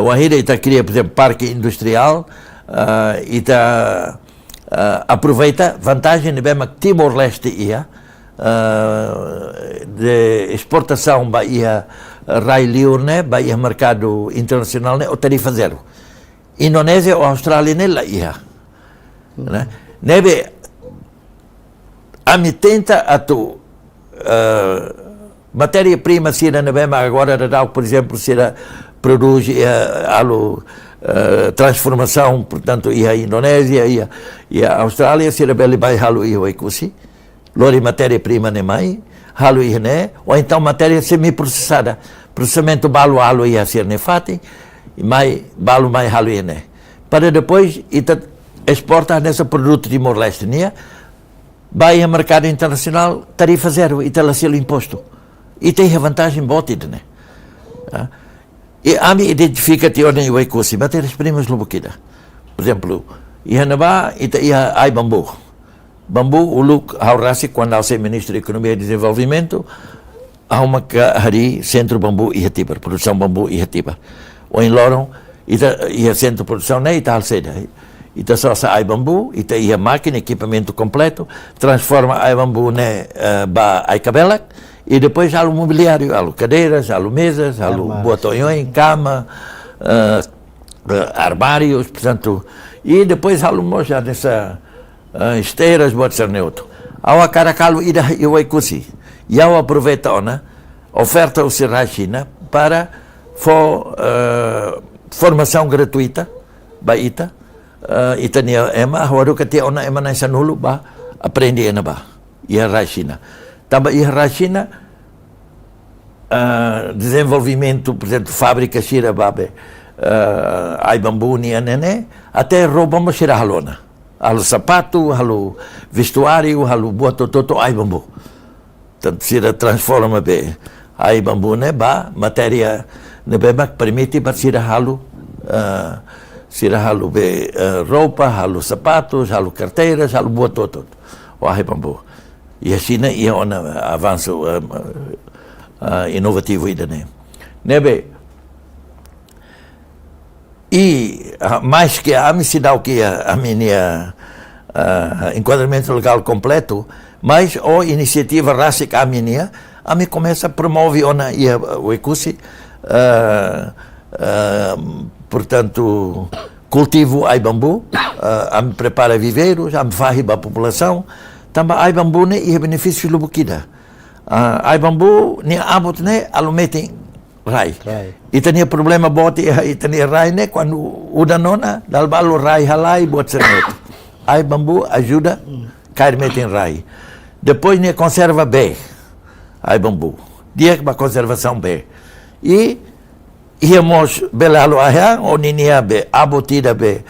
o Ahira ita cria, por exemplo, parque industrial aproveita vantagem de bem Timor-Leste ia de exportação ia rai liur né, ba ia mercado internacional né, o tarifa zero. Indonésia ou Austrália né, lá ia. Né? Nebe, a mi tenta a tu matéria-prima se na bem agora por exemplo se produz transformação portanto ia a Indonésia ia a Austrália se bem vai halu ia o ikusi lori matéria-prima nem mais halu ia né ou então matéria semi-processada processamento balu halu ia ser nefati mais balu mais halu ia né para depois ita exporta nesse produto de Timor-Leste né vai ao mercado internacional tarifa zero e ela selo imposto e tem a vantagem botida né e a mim identifica-te onde eu ecosi matérias-primas lobuquida por exemplo ia na ba ia ai bambu o look haurasi quando ao ser ministro de Economia e Desenvolvimento há uma hari centro bambu e hatibar produção bambu e hatibar ou em Lorong ia centro de produção né e tal seda ita só ai bambu ita ia máquina equipamento completo transforma ai bambu né ba ai cabela e depois há o mobiliário há cadeiras há mesas há botões cama armários portanto e depois há moja nessa esteiras pode ser neutro há a caracalo ida eu vai cosi e há aproveita ona oferta o Serra China para formação gratuita baita itania ema hawaru kati ona ema na sanulu ba aprende ena ba ia China também ia China desenvolvimento por exemplo fábrica shira babe ai bambu ni anene até roupa mo shira halona halo sapato halo vestuário halo buat toto ai bambu tanto shira transforma be ai bambu ne ba matéria ne be mak permite para shira halo be roupa, halo sapatos, halo carteiras, halo buat todo. O ai bambu. E a China ia um avanço inovativo ainda né. Nebe. E mais que a mim se dá o que a minha enquadramento legal completo, mas a iniciativa rásica a minha começa a promover o ecusi portanto, cultivo ai bambu, me prepara viveiros, me faz a população, também ai bambu né e benefícios lubuquida. Ai bambu nem abot né alumetem rai. E tinha problema bote e tinha rai né quando o danona dal balo rai halai bot sernet. Ai bambu ajuda cair metem rai. Depois né conserva bem ai bambu. Dia que a conservação bem. E íamos belalo ahia oninia be abotida be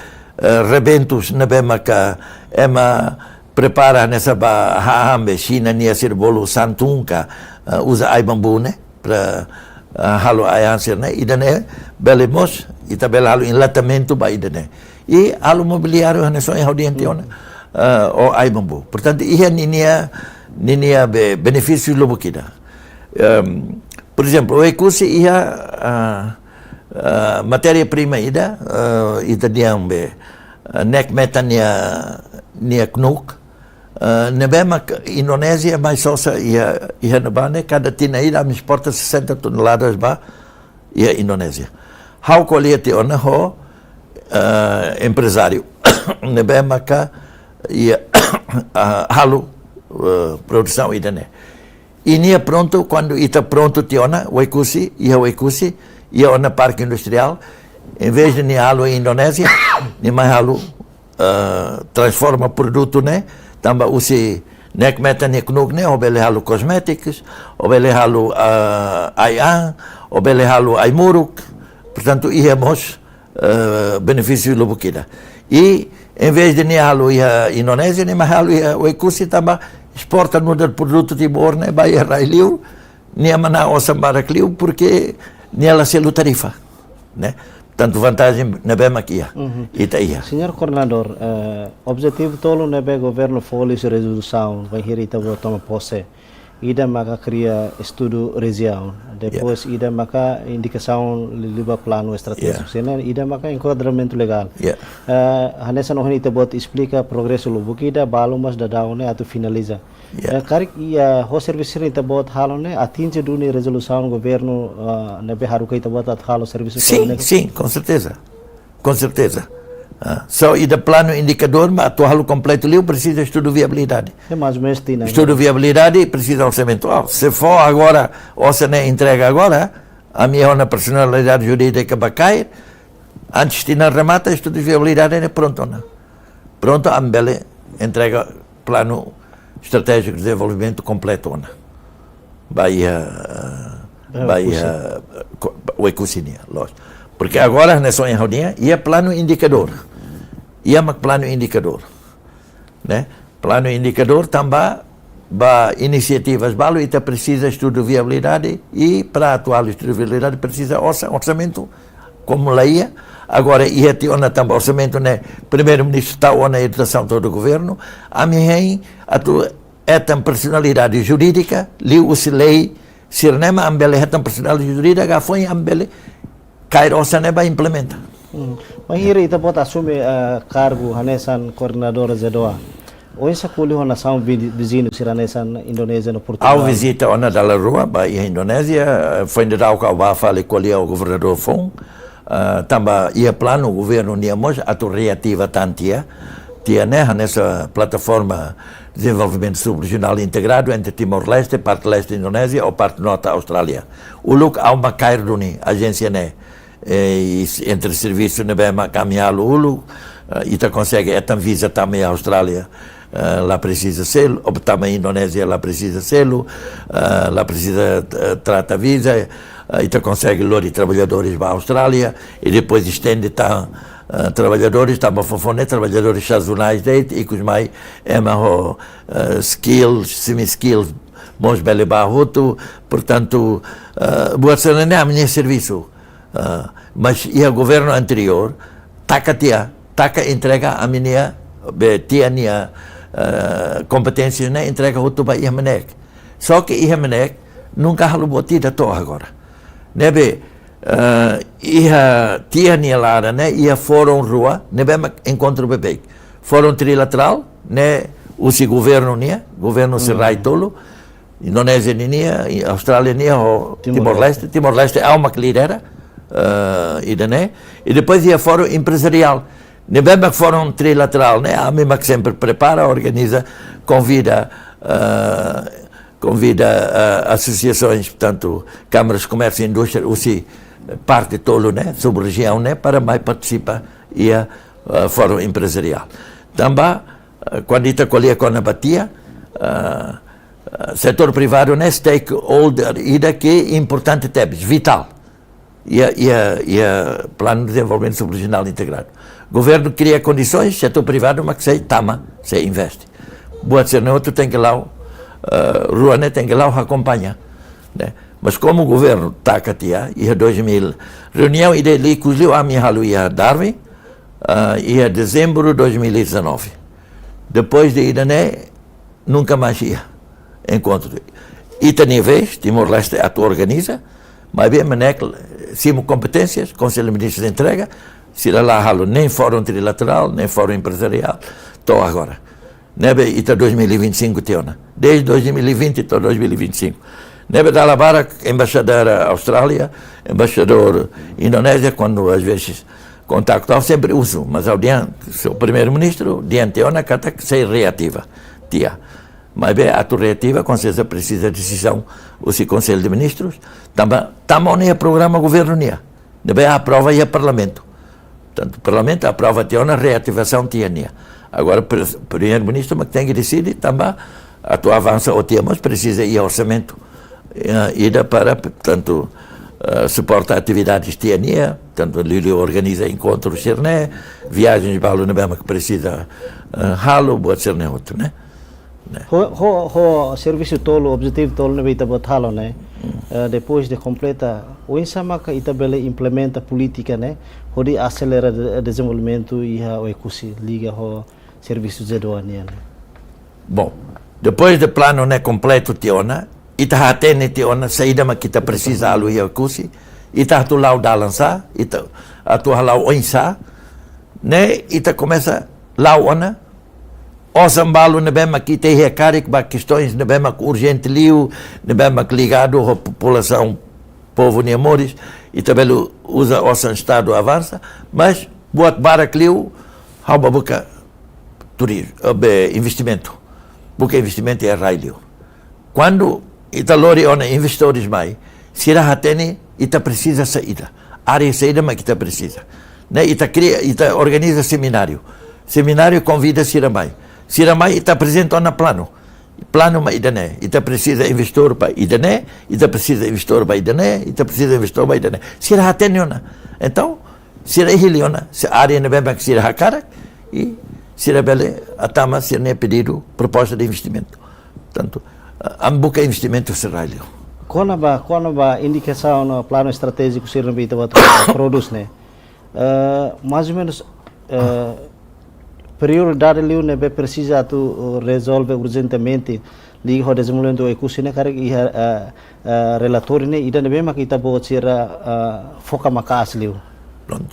rebentos na bemaka ema prepara nessa ba haambe China nia ser bolo santunka usa ai bambu né para halo ayansir né idane belemos ita belalo enlatamento ba idane e halo mobiliário nessa em audiente o ai bambu portanto ia ninia be benefício lobukida por exemplo o ekusi ia matéria-prima ida diam be nek metania nia knuk nebema Indonésia mais só ia nebane cada tina ida me exporta 60 toneladas ba ia Indonésia how quality ona ho empresário nebema ka ia halu produção ida né e nia pronto quando ita pronto tiona o ekusi ia na parque industrial em vez de nialo em Indonésia ni mais halu transforma produto né também usi nek meta nek nuk né obele halu cosméticos obele halu aian obele halu aimuruk portanto íamos benefício lobukida e em vez de nialo ia Indonésia ni mais halu ia o ekusi também exporta no produto de Timor né vai a Railiu ni mana osambara kliu porque nela selo tarifa, né? Tanto vantagem na bem aqui, Itaía. Senhor coordenador, objetivo tolo na bem governo folha resolução vai hirita toma posse. Ida maka cria estudo região, depois ida maka indicação liba plano estratégico, senão ida maka enquadramento legal. Hanessa no hanita bot explica progresso lubukida balu mas da daune atau finaliza. Karik ia ho serviço ita bot halo né atinge duni resolução governo nebe haru kai tabot at halo serviço sim, sim, com certeza. Com certeza. Só e do plano indicador, mas atual completo ali precisa estudo de viabilidade. É mais ou menos tina. Estudo de viabilidade precisa orçamento. Se for agora, ou se não entrega agora, a minha personalidade jurídica vai cair. Antes de não remata, estudo de viabilidade é pronto, não? Pronto, a Mbele entrega plano estratégico de desenvolvimento completo, não? Vai o ecocinia, lógico. Porque agora não é só em reunião, e é plano indicador. E é plano indicador, né? Plano indicador também iniciativas balo e precisa estudo de viabilidade e para atuar estudo de viabilidade precisa orçamento como lei. Agora ia ter também orçamento, né? Primeiro-ministro está na educação todo o governo. A minha é tam personalidade jurídica, li o lei sirnema ambele é tam personalidade jurídica foi ambele cair orçaneba implementa. Mas here ita bota assume cargo hanesan coordenador zedoa. Hoje sa kuli ho nação vizinho siranesan Indonésia no Portugal. Ao visita ona dalla rua ba ia Indonésia foi de dar o ba fale com o governador Fong. Tamba ia plano o governo niamos atu reativa tantia tia né nessa plataforma de desenvolvimento subregional integrado entre Timor-Leste, parte leste Indonésia ou parte norte Austrália. O look há uma cair duni agência né entre serviço ne bem caminhar o ulu e tá consegue é visa também a Austrália lá precisa ser ou também a Indonésia lá precisa ser lá precisa trata visa e tá consegue lori trabalhadores para a Austrália e depois estende tá trabalhadores também fofone trabalhadores sazonais e que os mais skills semi-skills bons bele barroto portanto boa cena né a minha serviço mas e o governo anterior taca entrega a minha tinha competências né entrega outro para Iamenec só que Iamenec nunca halu botida to agora nebe tinha lá né ia fórum rua nebe encontro bebê fórum trilateral né o governo né governo Serrai tolo Indonésia nia Austrália nia Timor-Leste há uma que lidera e depois ia fórum empresarial nebe fórum trilateral né a mesma que sempre prepara organiza convida associações, portanto, câmaras de comércio e indústria, parte tolo, né, sobre região, né, para mais participar e a fórum empresarial. Também, quando está colhia com a batia, setor privado, né, stakeholder, e daqui é importante também, vital, e a plano de desenvolvimento subregional integrado. O governo cria condições, setor privado, mas que se investe. Boa ser, não, tu tem que lá rua né, tem que lá acompanhar, né? Mas como o governo está catia, ia 2000 reunião e dele cujo a minha halu ia Darwin, ia dezembro de 2019. Depois de ir né, nunca mais ia encontro. E tem vez Timor-Leste atu organiza, mas bem maneco, cimo competências, Conselho de Ministros de entrega, se lá halu nem fórum trilateral, nem fórum empresarial, estou agora. Nebe ita 2025 teona. Desde 2020 até 2025. Nebe da Labara, embaixador Austrália, embaixador Indonésia, quando às vezes contacto, sempre uso, mas ao diante, o primeiro-ministro, diante ona, cata que sei reativa. Tia. Mas bem, a reativa, com certeza precisa de decisão, o Conselho de Ministros, também é programa governo nia. Nebe aprova e a Parlamento. Portanto, o Parlamento aprova teona reativação tia. Agora, o primeiro-ministro tem que decidir também a tua avança ou temos precisa ir orçamento ida para, portanto, suporta atividades tiania, portanto, ele organiza encontros cerné, viagens para o Nebema que precisa halo, boa cerné outro, né? Ho serviço tolo, objetivo tolo não está botado, né? Depois de completa, o insama que Itabele implementa política, né? Hori acelera o desenvolvimento e o ecossistema liga o serviços de aduana. Bom, depois do plano né completo tiona, ita atene tiona saída mas kita precisa alu ia kusi, ita tu lau da lançar, ita atu lau oinsa, né? Ita começa lau ona Osambalo nebema que tem recarga para questões nebema urgente liu, nebema ligado à população povo Niamores e também usa o estado avança, mas buat barak liu hauba buka turismo, investimento. Buka investimento é raio. Quando italori ona investidores mai, sira hatene ita precisa saída. Área saída mas ita precisa. Né? Ita organiza seminário. Seminário convida Siramai. Siramai está presente na plano. Plano para Idané. Ita precisa investor para Idané. Ita precisa investor para Idané. Ita precisa investor para Idané. Sira hateniona. Então, sira hiliona. Se área não é que sira hakara e sira bele atama sira ne pedido proposta de investimento. Portanto, ambuca investimento serralho. Quando ba indicação no plano estratégico sira bita produz né. Mais ou menos prioridade liu nebe precisa tu resolve urgentemente li ho desenvolvimento ekusine kare relator ne ida nebe mak ita bo sira foca makas liu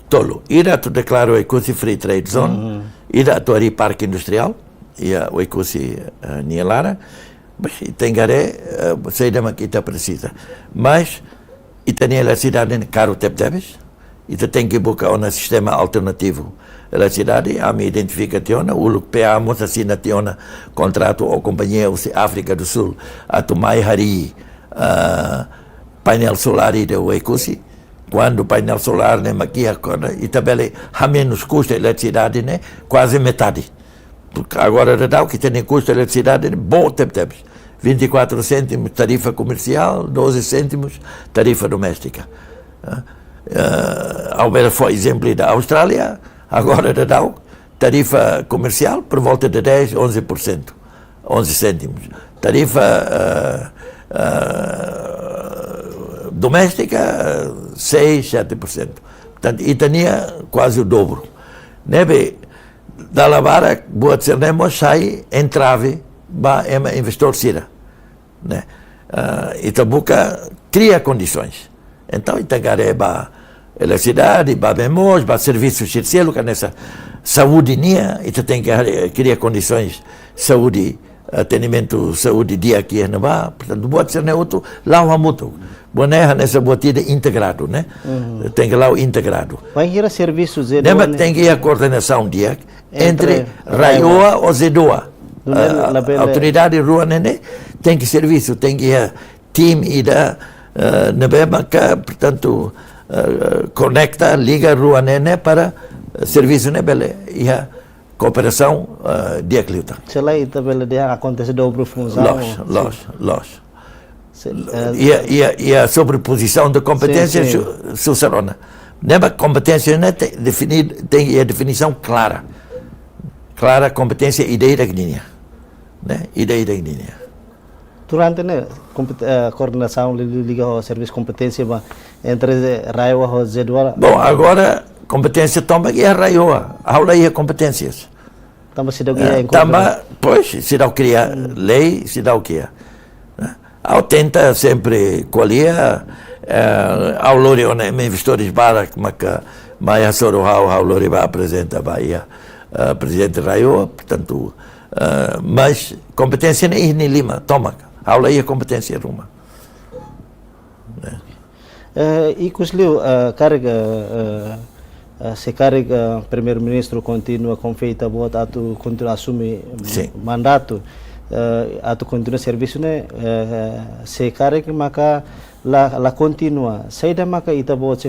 tolo ida tu declaro ekusi free trade zone ida tu ari parque industrial ia o ekusi nielara mas tengare saída mak ita precisa mas ita niela cidade caro tebes ita tem que buscar um sistema alternativo da cidade, a minha identificação, o PA moça assina contrato com a companhia África do Sul, a tomai hari painel solar de Uecusi, quando o painel solar né maquia agora e também a menos custo de eletricidade né quase metade, porque agora dá que tem custo de eletricidade bom tempo 24 cêntimos tarifa comercial, 12 cêntimos tarifa doméstica. Ao ver foi exemplo da Austrália, agora dá tarifa comercial por volta de 10, 11%, 11 cêntimos. Tarifa doméstica, 6, 7%. Portanto, e tinha quase o dobro. Nebe, da lavara, boa cernemoa, sai, entrave, ba investor sira. Né? Itabuca cria condições. Então, Itagareba, eletricidade, babemos, serviços terceiros, que nessa saúde nia, e tem que criar condições saúde, atendimento saúde dia aqui não vá, portanto pode ser outro lá o muito, boné nessa botida integrado, né? Tem que lá o integrado. Vai ir a serviços de tem que ir a coordenação dia entre Raioa ou Zedoa, a autoridade rua né? Tem que serviço, tem que ir team e da nebema portanto conecta, liga a rua né para serviço né bele e a cooperação dia que luta. Se lá está bele dia acontece dobro função. Los. E a sobreposição de competências sucessona. Neba competência né tem a definição clara. Clara competência ideia da gninha, né? Ideia da gninha. Durante a coordenação liga ao serviço competência entre Raioa e Zedoa. Bom, agora competência toma que é Raioa, aula aí é competências. Também se dá o que é também, pois, se dá o que é lei, se dá o que é. Ao tenta sempre colher, ao lori onde investidores barak maca Maia Sorohau, ao lori vai apresentar Bahia, presidente Raioa, portanto, mas competência nem Lima, toma. Aula aí a competência ruma. E Cusliu, se carrega primeiro-ministro continua com feita bota atu continua assumir mandato atu continua serviço né se carrega maka la continua saída maka ita bota se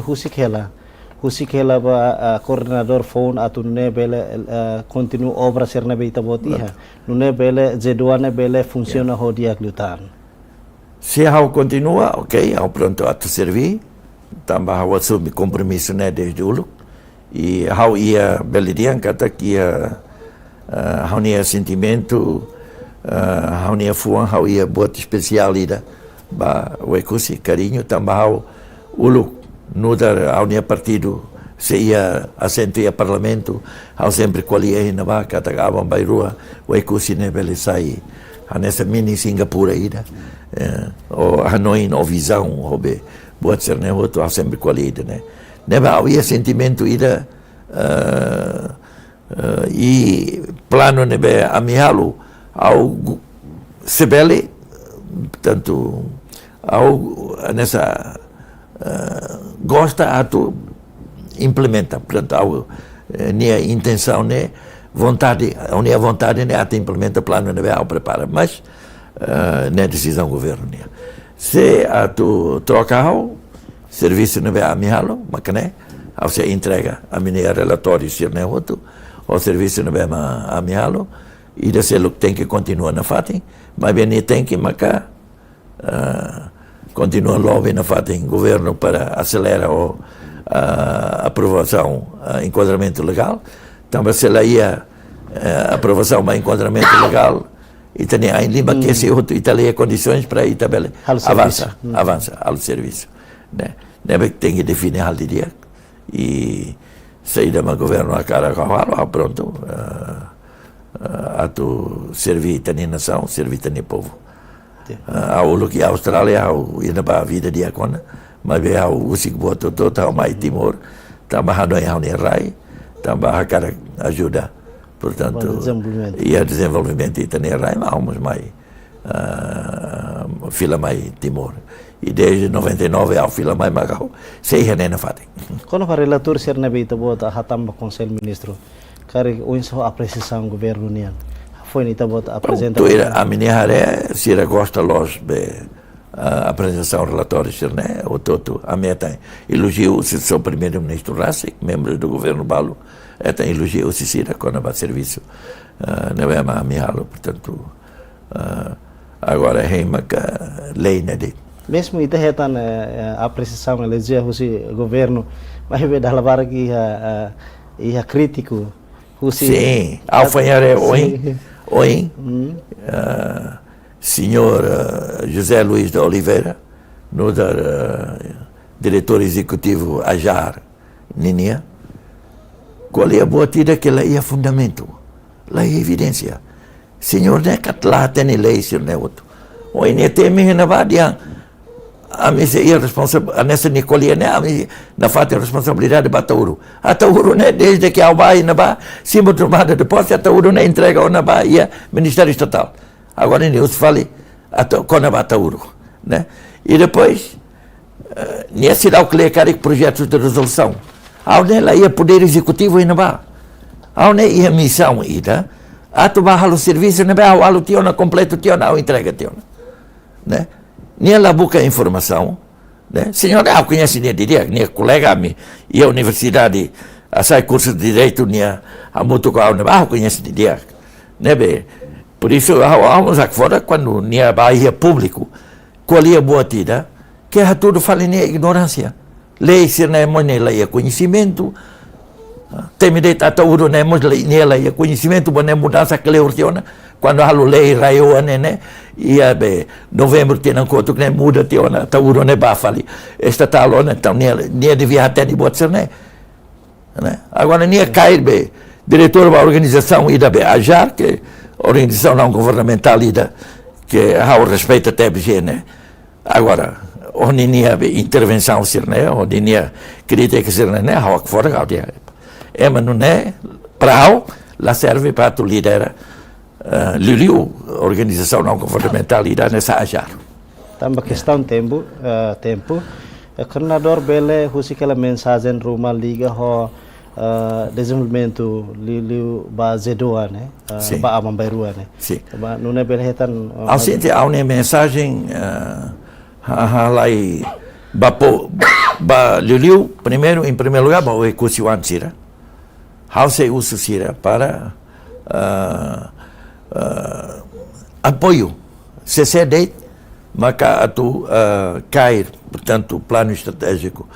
husikela ba coordenador phone atu ne bele continua obra serna be ita bota iha ne bele Zedoa ne bele funciona hodia glutan. Se hau continua, ok, hau pronto a servir, também hau assumir compromisso né desde o e hau ia belidian kata que hau nia sentimento, hau nia fuan, hau ia buat especial ida, ba o ekusi carinho também hau ulu nudar hau nia partido se ia assento ia parlamento, hau sempre qualia na ba kata gaban bairua o ekusi ne bele sai nessa mini Singapura ida. O Hanoi no visão hobe buat ser né outro sempre qualidade né neba havia sentimento ida e plano nebe amihalu ao sebele, portanto, ao nessa gosta a tu implementa, portanto, ao minha intenção né vontade, a minha vontade né até implementa plano nebe ao prepara, mas não é decisão do governo né. Se a tu troca ao serviço nebe amihalu, mas né ao se entrega a minha relatório se né outro o serviço nebe amihalu e desse lo tem que continuar na fatem, mas bem tem que marcar continua lobby na fatem governo para acelerar a aprovação enquadramento legal, também se lá ia aprovação para enquadramento legal e tem ainda que esse outro Itália condições para ir também avança ao serviço, né? Tem que definir al dia e sair do governo a cara a pronto a tu servir a nação, servir a povo. Ao que a Austrália ao ir para a vida de agora, mas bem ao usic boto todo ao mais Timor, também ao Nerai, também a cara ajuda, portanto e a desenvolvimento e Nerai, mas vamos mais fila mais Timor. E desde 99 ao fila mais Macau, sei que nem fazem. Quando o relator ser na beita bota a hatamba conselho ministro, cari o inso apreciação governo nian. Foi nita bota apresenta. A minha área se gosta los a apresentação relatório ser né o todo a meta elogio o seu primeiro ministro Rassi, membro do governo Balu, tem elogio o Sicília quando vai serviço na bema amihalo, portanto agora é uma lei né de mesmo ita hetan apreciação elegia o governo mas be dalavar que ia crítico sim alfanhare oi senhor José Luís de Oliveira no diretor executivo Ajar Ninia qual é a boa tira que lá é fundamento lá é evidência senhor né que lá tem lei se não é outro oi ne teme na vadia a mim se é responsável nessa Nicolia né a mim na falta de responsabilidade para a Tauro né desde que ao vai na ba cima tomada de posse a Tauro né entrega ao na Bahia Ministério Estatal agora nem os fale quando a Tauro né e depois nesse dá o que é projetos de resolução ao nela ia poder executivo e na ba ao ne ia missão ida a tu barra o serviço né ba ao tiona completo tiona ao entrega tiona né nela busca informação, né? Senhor, eu conheço minha colega, e a universidade, a sai curso de direito, a muito com a conhece de dia, né? Por isso, vamos aqui fora, quando a Bahia público, qual é a boa tida, que é tudo fala em ignorância. Lei, se não é monela, é conhecimento, tem me dito, até ouro, não é monela, é conhecimento, mas não é mudança que lei orciona, quando a lei raio né e a novembro tem um conto que muda tiona tauro ne bafali esta talona então nem devia até de botar né agora nem cair be diretor da organização ida be Ajar que organização não governamental ida que há o respeito até bem né agora onde nem be intervenção ser né onde nem crítica ser né há que fora é mas não é para lá serve para tu liderar Liliu, organização não governamental irá nessa Ajar. Também questão tempo, o coordenador bele husi aquela mensagem rumah liga ho desenvolvimento Liliu ba zedoa né, ba amambairua né. Sim. Ba nune bele hetan. Assim há uma mensagem lai ba Liliu primeiro em primeiro lugar ba o ecusiwan sira. How se usa sira para apoio CCD maka atu cair portanto plano estratégico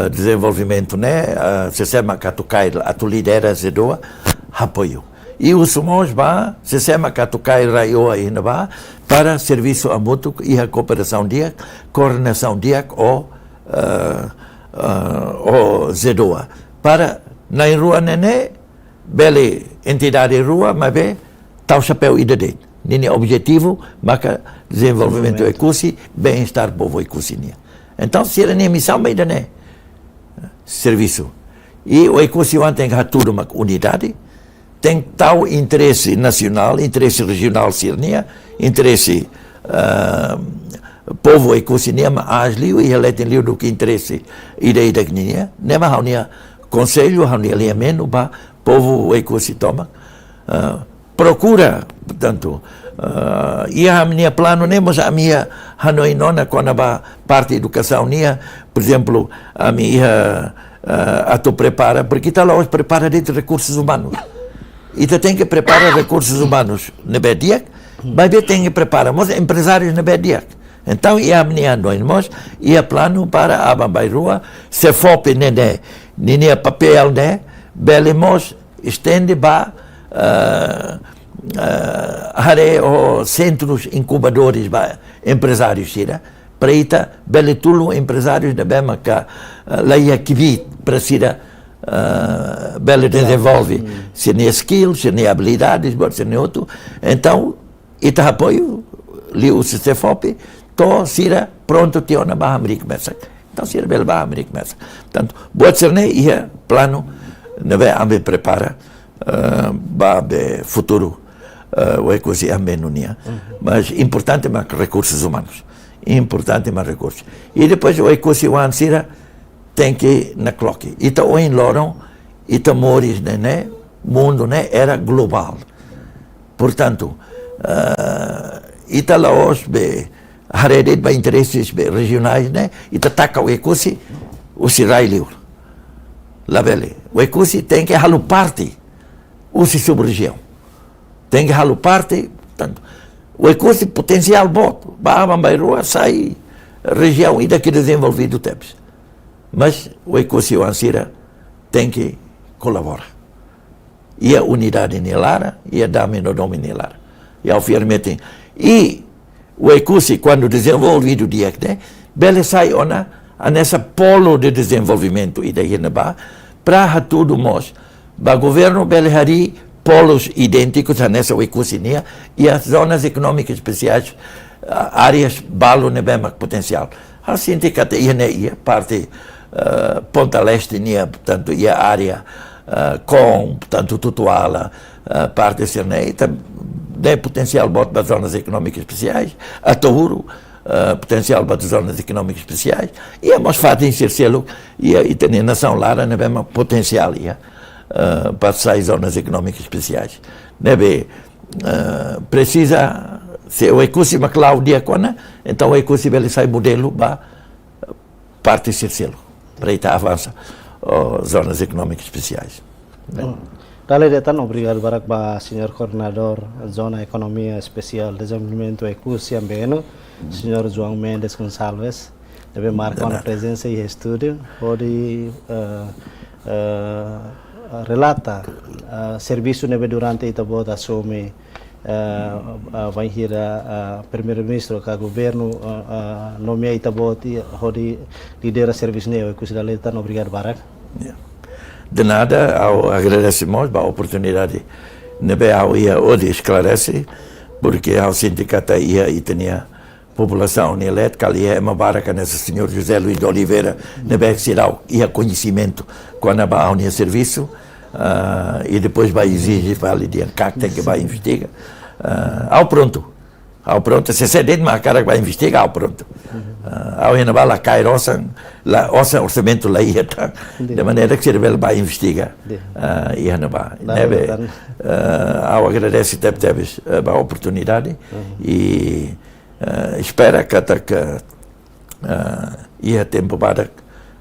desenvolvimento né CC maka atu cair atu lidera zedoa apoio e os sumos ba CC maka atu cair raio ainda ba para serviço a mútuo e a cooperação dia coordenação dia o zedoa para na rua né bele entidade rua mas be tal chapéu IDD. Nini objetivo, maka desenvolvimento ecusi, bem-estar povo ecusinia. Então, se era nem missão, bem né? Serviço. E o ecusi tem tudo uma unidade, tem tal interesse nacional, interesse regional sirnia, interesse povo e cozinema asliu e ele tem liu do que interesse ideia da gninha, nema haunia conselho, haunia liamento para povo e cositoma, procura, portanto, ia a minha plano, nemos a minha hanoi nona quando a parte de educação nia, por exemplo, a minha ato prepara, porque está lá hoje prepara de recursos humanos. E tem que preparar recursos humanos na BDIAC, mas tem que preparar empresários na BDIAC. Então, ia amanhã ia plano para a Bambairua, se for nem papel, né? Belemos, estende para os centros incubadores para empresários, para ita, beletulo empresários da Bema, que lá ia que para ser bele desenvolve, se nem skills, se nem habilidades, se nem outro. Então, ita apoio, li o CFOP, to sira pronto tio na Barra America Messa. Então, sira bela Barra America Messa. Portanto, buat serne ia plano, neve ambe prepara, babe futuro, o ecosi ambe nunia. Mas importante mais recursos humanos. Importante mais recursos. E depois o ecosi wan sira tem que na cloque. Ita o em loron, ita moris, né? Mundo, né? Era global. Portanto, ita laos be haredet ba interesses be regionais, né? Ita taka o ecosi, o sirailio. La bele. O ecosi tem que halu parte, o si sub-região. Tem que halu parte, portanto, o ecosi potencial bot. Ba Bambairua sai região e daqui desenvolvido temos. Mas o ecossistema ansira tem que colaborar. E a unidade nelara, e a domínio nelara. E ao firmete. E o ecossistema, quando desenvolvido o dia, bele sai nessa polo de desenvolvimento e daí na ba, para tudo nós. O governo bele hari polos idênticos a nessa ecossistema e as zonas econômicas especiais, áreas balo nebema potencial. Assim tem que até ia parte Ponta Leste, portanto, e a área com, portanto, Tutuala, parte de Sernei, tem potencial para as zonas econômicas especiais, a Touro, potencial para as zonas econômicas especiais, e a Mosfata em Circelo, e tem a nação Lara, não é potencial para as zonas econômicas especiais. Precisa, se o ecossistema Cláudia, então o ecossistema ele sai modelo para parte de Circelo. Para aí avança zonas econômicas especiais. Dale detan, obrigado barak ba Senhor Coordenador Zona Economia Especial Desenvolvimento Ecusi Ambeno, Senhor João Mendes Gonçalves, deve marcar a presença e estúdio, pode relata serviço neve durante Itabot assume vai ir a primeiro-ministro que o governo nomeia Itabot e lidera serviço neve, que se dá letra, obrigado barak. De nada, agradecemos a oportunidade nebe ao ia hoje esclarece, porque ao sindicato ia e tinha população eleta, que ali é uma barca nesse senhor José Luís de Oliveira, nebe que será ia conhecimento quando vai ao serviço, e depois vai exigir para ali de que tem que vai investigar. Ao pronto, se você dentro uma cara que vai investigar, ao pronto. Ao ainda vai lá cair o orçamento lá ia tá, de maneira que se vai investigar. E ainda vai. Ao agradecer teve a oportunidade e espera que ia tempo para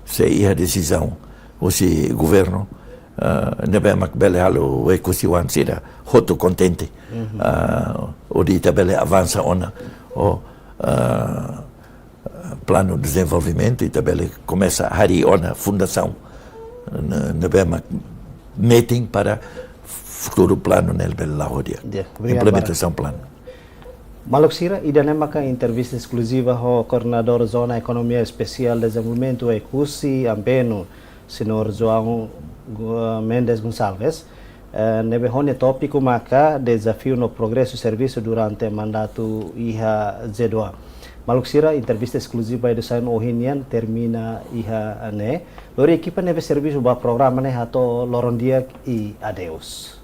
se ia decisão o se governo nebema bele halo ecosiwan sira hoto contente o dita bele avança ona o plano de desenvolvimento e também começa a hari ona fundação nebema meeting para futuro plano nel bele la hodia implementação plano. Maluk sira ida nemaka entrevista exclusiva ho coordenador Zona Economia Especial Desenvolvimento Ecusi Ambeno, Senhor João Mendes Gonçalves, nebe hone tópico maka desafio no progresso serviço durante mandato IHA Z2. Maluk sira entrevista exclusiva do Sain Ohinian termina IHA ne. Lori equipa nebe serviço ba programa ne hato lorondiak e adeus.